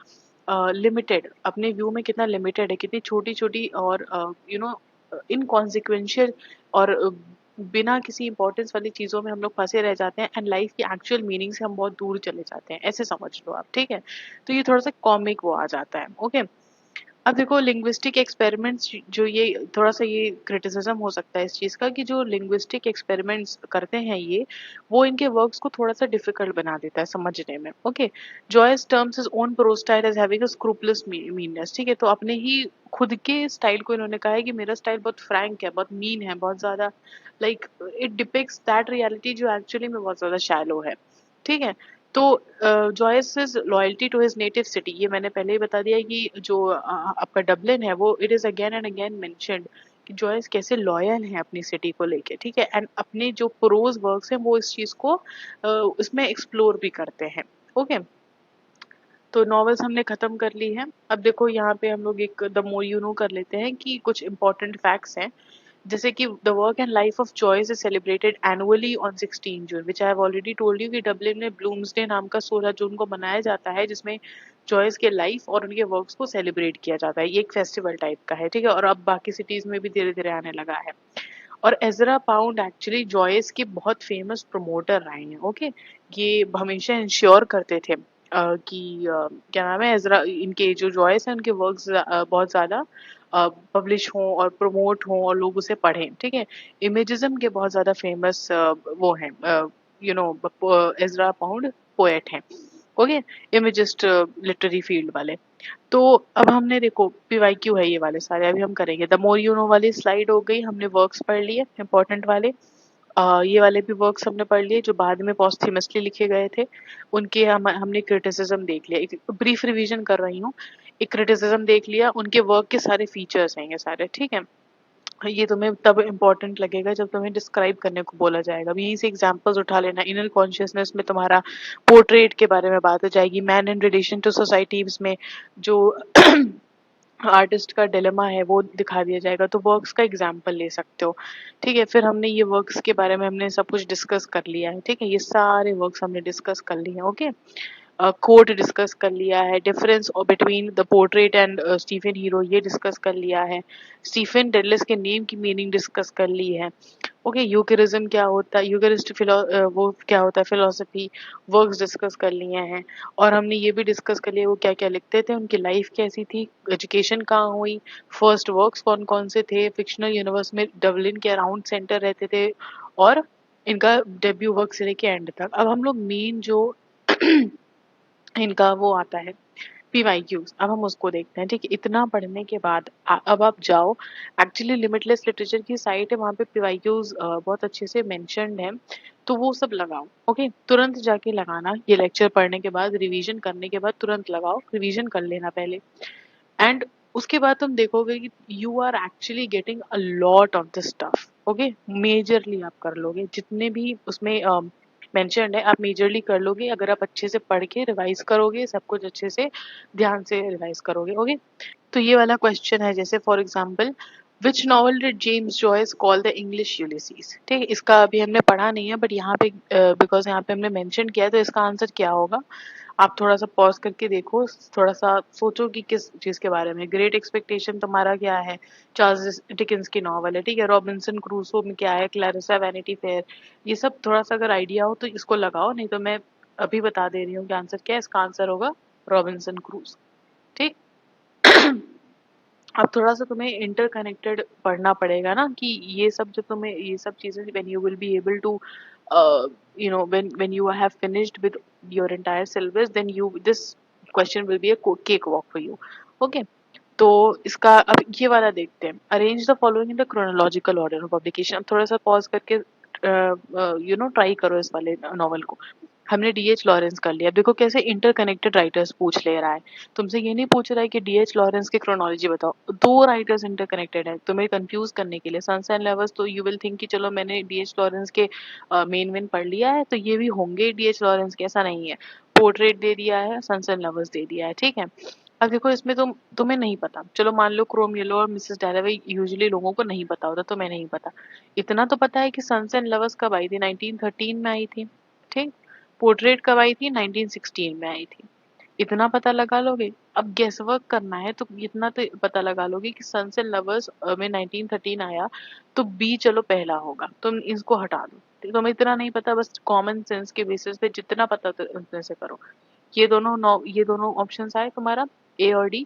limited, अपने व्यू में कितना लिमिटेड है, कितनी छोटी छोटी और इनकॉन्सिक्वेंशियल और बिना किसी इंपॉर्टेंस वाली चीजों में हम लोग फंसे रह जाते हैं एंड लाइफ की एक्चुअल मीनिंग से हम बहुत दूर चले जाते हैं, ऐसे समझ लो आप, ठीक है? तो ये थोड़ा सा कॉमिक वो आ जाता है, ओके? अब देखो लिंग्विस्टिक एक्सपेरिमेंट्स, जो ये थोड़ा सा ये क्रिटिसिज्म हो सकता है इस चीज का कि जो लिंग्विस्टिक एक्सपेरिमेंट्स करते हैं ये, वो इनके वर्क्स को थोड़ा सा डिफिकल्ट बना देता है समझने में, okay? Joyce terms his own prose style as having a scrupulous meanness, ठीक है? तो अपने ही खुद के स्टाइल को इन्होंने कहा है कि मेरा स्टाइल बहुत फ्रैंक है, बहुत मीन है, बहुत ज्यादा like it depicts that reality जो एक्चुअली में बहुत ज्यादा शैलो है, ठीक है? तो Joyce loyalty to his native city, ये मैंने पहले ही बता दिया कि जो आपका डबलिन है वो it is again and again mentioned कि जॉयस कैसे लॉयल है अपनी सिटी को लेके, ठीक है? एंड अपने जो प्रोज वर्क्स हैं वो इस चीज को उसमें एक्सप्लोर भी करते हैं, ओके? तो नॉवेल्स हमने खत्म कर ली है। अब देखो यहाँ पे हम लोग एक द मोर यू नो कर लेते हैं कि कुछ इंपॉर्टेंट फैक्ट्स हैं, जैसे कि the work and life of Joyce is celebrated annually on 16 June, which I have already told you कि डबलिन में ब्लूम्सडे नाम का 16 जून को मनाया जाता है, जिसमें जॉयस के लाइफ और उनके वर्क्स को सेलिब्रेट किया जाता है। ये एक फेस्टिवल टाइप का है, ठीक है? और अब बाकी सिटीज में भी धीरे धीरे आने लगा है। और एजरा पाउंड एक्चुअली जॉयस के बहुत फेमस प्रमोटर रहे हैं, ओके? ये हमेशा इंश्योर करते थे कि क्या नाम है, एजरा, इनके जो जॉयस हैं उनके वर्क्स बहुत ज्यादा पब्लिश हों और प्रमोट हों और लोग उसे पढ़ें, ठीक है? इमेजिज्म के बहुत ज्यादा फेमस वो हैं, you know, Ezra pound poet हैं, ओके? इमेजिस्ट लिटरेरी फील्ड वाले। तो अब हमने देखो पीवाईक्यू है ये वाले सारे, अभी हम करेंगे द मोर यू नो वाली स्लाइड हो गई, हमने वर्क्स पढ़ लिए इंपॉर्टेंट वाले। ये वाले भी वर्क्स हमने पढ़ लिए जो बाद में पोस्थ्यूमसली लिखे गए थे, उनके हमने क्रिटिसिज्म देख लिया, एक ब्रीफ रिवीजन कर रही हूँ। एक क्रिटिसिज्म देख लिया, उनके वर्क के सारे फीचर्स हैं ये सारे, ठीक है? ये तुम्हें तब इम्पोर्टेंट लगेगा जब तुम्हें डिस्क्राइब करने को बोला जाएगा। अब यहीं से एग्जांपल्स उठा लेना। इनर कॉन्शियसनेस में तुम्हारा पोर्ट्रेट के बारे में बात हो जाएगी, man in relation to society में जो आर्टिस्ट का डिलेमा है वो दिखा दिया जाएगा, तो वर्क्स का एग्जाम्पल ले सकते हो, ठीक है? फिर हमने ये वर्क्स के बारे में हमने सब कुछ डिस्कस कर लिया है, ठीक है? ये सारे वर्क्स हमने डिस्कस कर लिए हैं, ओके? कोड डिस्कस कर लिया है, difference between the portrait and Stephen Hero ये डिस्कस कर लिया है, स्टीफन डेडलिस के नेम की मीनिंग डिस्कस कर ली है, ओके? यूकेरिज्म क्या होता है, यूकेरिस्ट वो क्या होता है, फिलोसफी, वर्क्स डिस्कस कर लिए हैं। और हमने ये भी डिस्कस कर लिया वो क्या क्या लिखते थे, उनकी लाइफ कैसी थी, एजुकेशन कहाँ हुई, फर्स्ट वर्क्स कौन कौन से थे, फिक्शनल यूनिवर्स में डबलिन के अराउंड सेंटर रहते थे, और इनका डेब्यू वर्क से लेके एंड तक। अब हम लोग मेन जो इनका वो आता है पीवाईक्यूज, अब हम उसको देखते हैं। ठीक है, इतना पढ़ने के बाद अब आप जाओ, एक्चुअली लिमिटलेस लिटरेचर की साइट है, वहाँ पे पीवाईक्यूज बहुत अच्छे से मेंशन्ड है, तो वो सब लगाओ। ओके, तुरंत जाके लगाना, ये लेक्चर पढ़ने के बाद, रिवीजन करने के बाद तुरंत लगाओ, रिवीजन कर लेना पहले। एंड उसके बाद तुम देखोगे कि you are actually getting a lot of this stuff. Okay, majorly आप कर लोगे जितने भी उसमें मेंशन्ड है, आप मेजरली कर लोगे अगर आप अच्छे से पढ़ के रिवाइज करोगे, सब कुछ अच्छे से ध्यान से रिवाइज करोगे। ओके, तो ये वाला क्वेश्चन है, जैसे for example, which novel did James Joyce call the English Ulysses. ठीक है, इसका अभी हमने पढ़ा नहीं है, बट यहाँ पे बिकॉज यहाँ पे हमने मेंशन किया है, तो इसका आंसर क्या होगा, आप थोड़ा सा पॉज करके देखो, थोड़ा सा सोचो कि किस चीज के बारे में। ग्रेट एक्सपेक्टेशन तुम्हारा क्या है, चार्ल्स डिकेंस की नॉवल है। ठीक है, रॉबिन्सन क्रूसो में क्या है, क्लैरिसा वैनिटी फेयर। ये सब थोड़ा सा अगर आइडिया हो तो इसको लगाओ, नहीं तो मैं अभी बता दे रही हूँ कि आंसर क्या है। इसका आंसर होगा रॉबिन्सन क्रूज। ठीक। अब थोड़ा सा तुम्हें इंटरकनेक्टेड पढ़ना पड़ेगा ना, कि ये सब जो तुम्हें ये सब चीजें, when you will be able to when you have finished with your entire syllabus, then you this question will be a cake walk for you. Okay, तो इसका अब ये वाला देखते हैं, arrange the following in the chronological order of publication. अब थोड़ा सा पॉज करके ट्राई करो इस वाले नॉवल को। हमने डीएच लॉरेंस कर लिया, अब देखो कैसे इंटरकनेक्टेड राइटर्स पूछ ले रहा है। तुमसे ये नहीं पूछ रहा है कि डीएच लॉरेंस की क्रोनोलॉजी बताओ, दो राइटर्स इंटरकनेक्टेड है तुम्हें कंफ्यूज करने के लिए। सन्स एंड लवर्स तो यू विल थिंक कि चलो मैंने डीएच लॉरेंस के मेन पढ़ लिया है, तो ये भी होंगे डीएच लॉरेंस के, ऐसा नहीं है। पोर्ट्रेट दे दिया है, सन्स एंड लवर्स दे दिया है। ठीक है, अब देखो इसमें तुम्हें नहीं पता, चलो मान लो क्रोम येलो और मिसेस डैलावे यूजुअली लोगों को नहीं पता होता, तुम्हें नहीं पता। इतना तो पता है कि सन्स एंड लवर्स कब आई थी, 1913 में आई थी। ठीक, पोर्ट्रेट कब आई थी, 1916 में आई थी। इतना पता लगा लोगे। अब गेस वर्क करना है तो इतना तो पता लगा लोगे कि सन्स एंड लवर्स में 1913 आया, तो बी चलो पहला होगा, तुम इसको हटा दो। तुम्हें इतना नहीं पता, बस कॉमन सेंस के बेसिस पे जितना पता तो उतने से करो। ये दोनों ऑप्शंस आए तुम्हारा, ए और डी।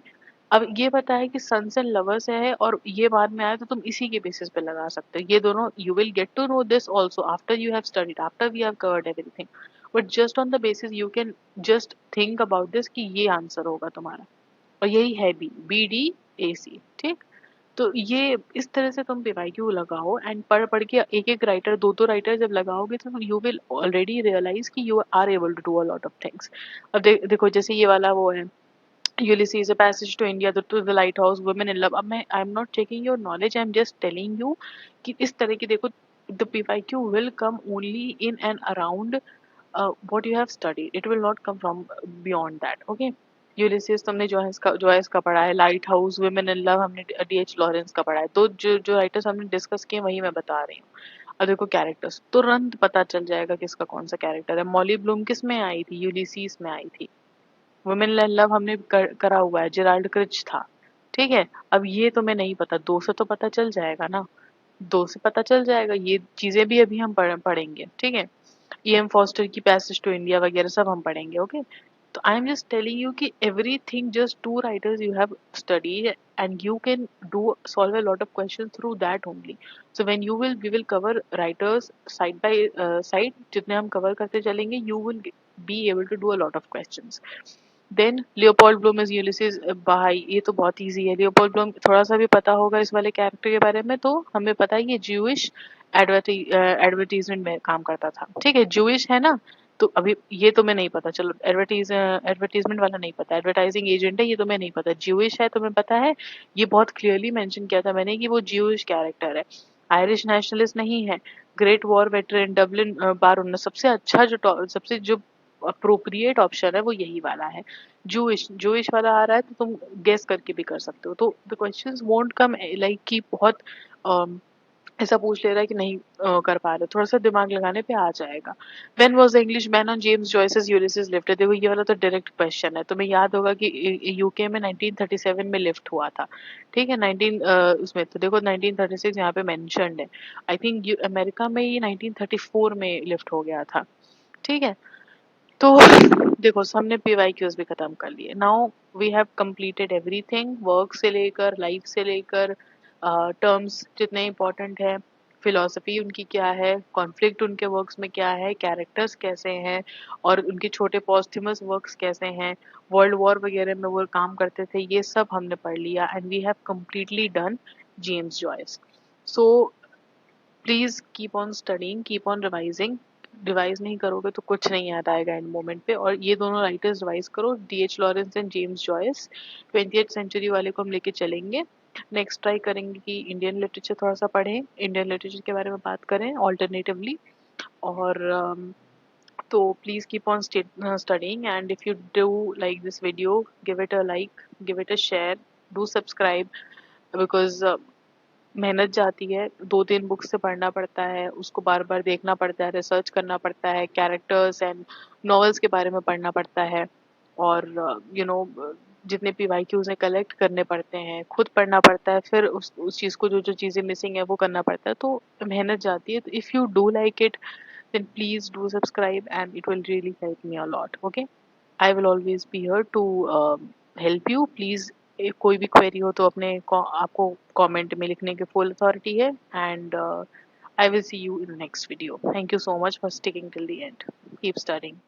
अब ये पता है कि सन्स एंड लवर्स है और ये बाद में आया, तो तुम इसी के बेसिस पे लगा सकते हो। ये दोनों you will get to know this also after you have studied, after we have covered everything, but just on the basis you can just think about this कि ये आंसर होगा तुम्हारा, और यही है B, B D A C. ठीक, तो ये इस तरह से तुम पीवाईक्यू लगाओ, एंड पढ़ पढ़ के एक एक राइटर, दो दो राइटर जब लगाओगे तो यू विल ऑलरेडी रियलाइज कि you are able to do a lot of things. अब देखो जैसे ये वाला वो है, Ulysses, A Passage to India, to the Lighthouse, Women in Love। अब मैं I am not checking your knowledge, I am just telling you कि इस तरह की देखो, the PYQ will come only in and around what you have studied, it will not come from beyond that. Okay, Ulysses तुमने Joyce का पढ़ा है, light house, women in love हमने डीएच लॉरेंस का पढ़ा है, तो जो राइटर्स हमने डिस्कस किए वही मैं बता रही हूँ। अब देखो कैरेक्टर्स तुरंत पता चल जाएगा किसका कौन सा कैरेक्टर है। मॉली ब्लूम किस में आई थी, यूलिसिस में आई थी। वुमेन इन लव हमने करा हुआ है, जेराल्ड क्रिच था। ठीक है, अब ये तुम्हें नहीं पता, दो से तो पता चल जाएगा ना, दो से पता चल जाएगा, ये चीजें भी अभी हम पढ़ेंगे। ठीक है, ईएम फॉस्टर की पैसेज टू इंडिया वगैरह सब हम पढ़ेंगे। ओके, तो I am just telling you कि everything just two writers you have studied, and you can do solve a lot of questions through that only. So when you will we will cover writers side by side, जितने हम कवर करते चलेंगे you will be able to do a lot of questions. Then Leopold Bloom is Ulysses, भाई ये तो बहुत easy है। लियोपोल्ड ब्लूम थोड़ा सा भी पता होगा इस वाले कैरेक्टर के बारे में तो हमें पता है ये ज्यूइश एडवर्टीजमेंट में काम करता था। ठीक है, ज्यूइश है ना, तो अभी ये तुम्हें नहीं पता, चलो एडवर्टीजमेंट वाला नहीं पता, एडवर्टाइजिंग एजेंट है ये तुम्हें नहीं पता, ज्यूइश है तुम्हें पता है, ये बहुत क्लियरली मेंशन किया था मैंने कि वो ज्यूइश कैरेक्टर है। आयरिश नेशनलिस्ट नहीं है, ग्रेट वॉर वेटरन, डबलिन बार 19। सबसे अच्छा सबसे जो अप्रोप्रिएट ऑप्शन है वो यही वाला है, जूइश वाला आ रहा है, तो तुम गेस करके भी कर सकते हो। तो the questions won't come like कि बहुत अम, ऐसा पूछ ले रहा है कि नहीं कर पा रहे, थोड़ा सा दिमाग लगाने पे आ जाएगा। When was the English man on James Joyce's Ulysses lifted, देखो ये वाला तो डायरेक्ट क्वेश्चन है, तुम्हें याद होगा कि यूके में 1937 में लिफ्ट हुआ था। ठीक है, 19 उसमें तो देखो 1936 यहाँ पे मेंशन्ड है। आई थिंक अमेरिका में ये 1934 में लिफ्ट हो गया था। ठीक है, तो देखो हमने पीवाईक्यूज भी खत्म कर लिए। Now we have completed everything, work से लेकर लाइफ से लेकर टर्म्स जितने इंपॉर्टेंट है, फिलॉसफी उनकी क्या है, कॉन्फ्लिक्ट उनके वर्क्स में क्या है, कैरेक्टर्स कैसे हैं और उनके छोटे पॉस्थमस वर्क्स कैसे हैं, वर्ल्ड वॉर वगैरह में वो काम करते थे, ये सब हमने पढ़ लिया and we have completely done James Joyce. So please keep on studying, keep on revising. Revise नहीं करोगे तो कुछ नहीं याद आएगा एंड मोमेंट पे। और ये दोनों राइटर्स रिवाइज करो, DH Lawrence and James Joyce. 20th century वाले को हम लेके चलेंगे। नेक्स्ट ट्राई करेंगे कि इंडियन लिटरेचर थोड़ा सा पढ़ें, इंडियन लिटरेचर के बारे में बात करें ऑल्टरनेटिवली। और तो please keep on studying, and if you do like this video, give it a like, give it a share, do subscribe, because मेहनत जाती है, 2-3 बुक से पढ़ना पड़ता है, उसको बार बार देखना पड़ता है, रिसर्च करना पड़ता है, कैरेक्टर्स एंड नॉवेल्स के बारे में पढ़ना पड़ता है, और जितने PYQs हैं कलेक्ट करने पड़ते हैं, खुद पढ़ना पड़ता है, फिर उस चीज़ को जो जो चीज़ें मिसिंग है वो करना पड़ता है, तो मेहनत जाती है। तो if you do like it, then please do subscribe and it will really help me a lot. Okay, I will always be here to help you. Please, कोई भी क्वेरी हो तो अपने आपको कमेंट में लिखने की फुल अथॉरिटी है, and I will see you in the next video. Thank you so much for sticking till the end. Keep studying.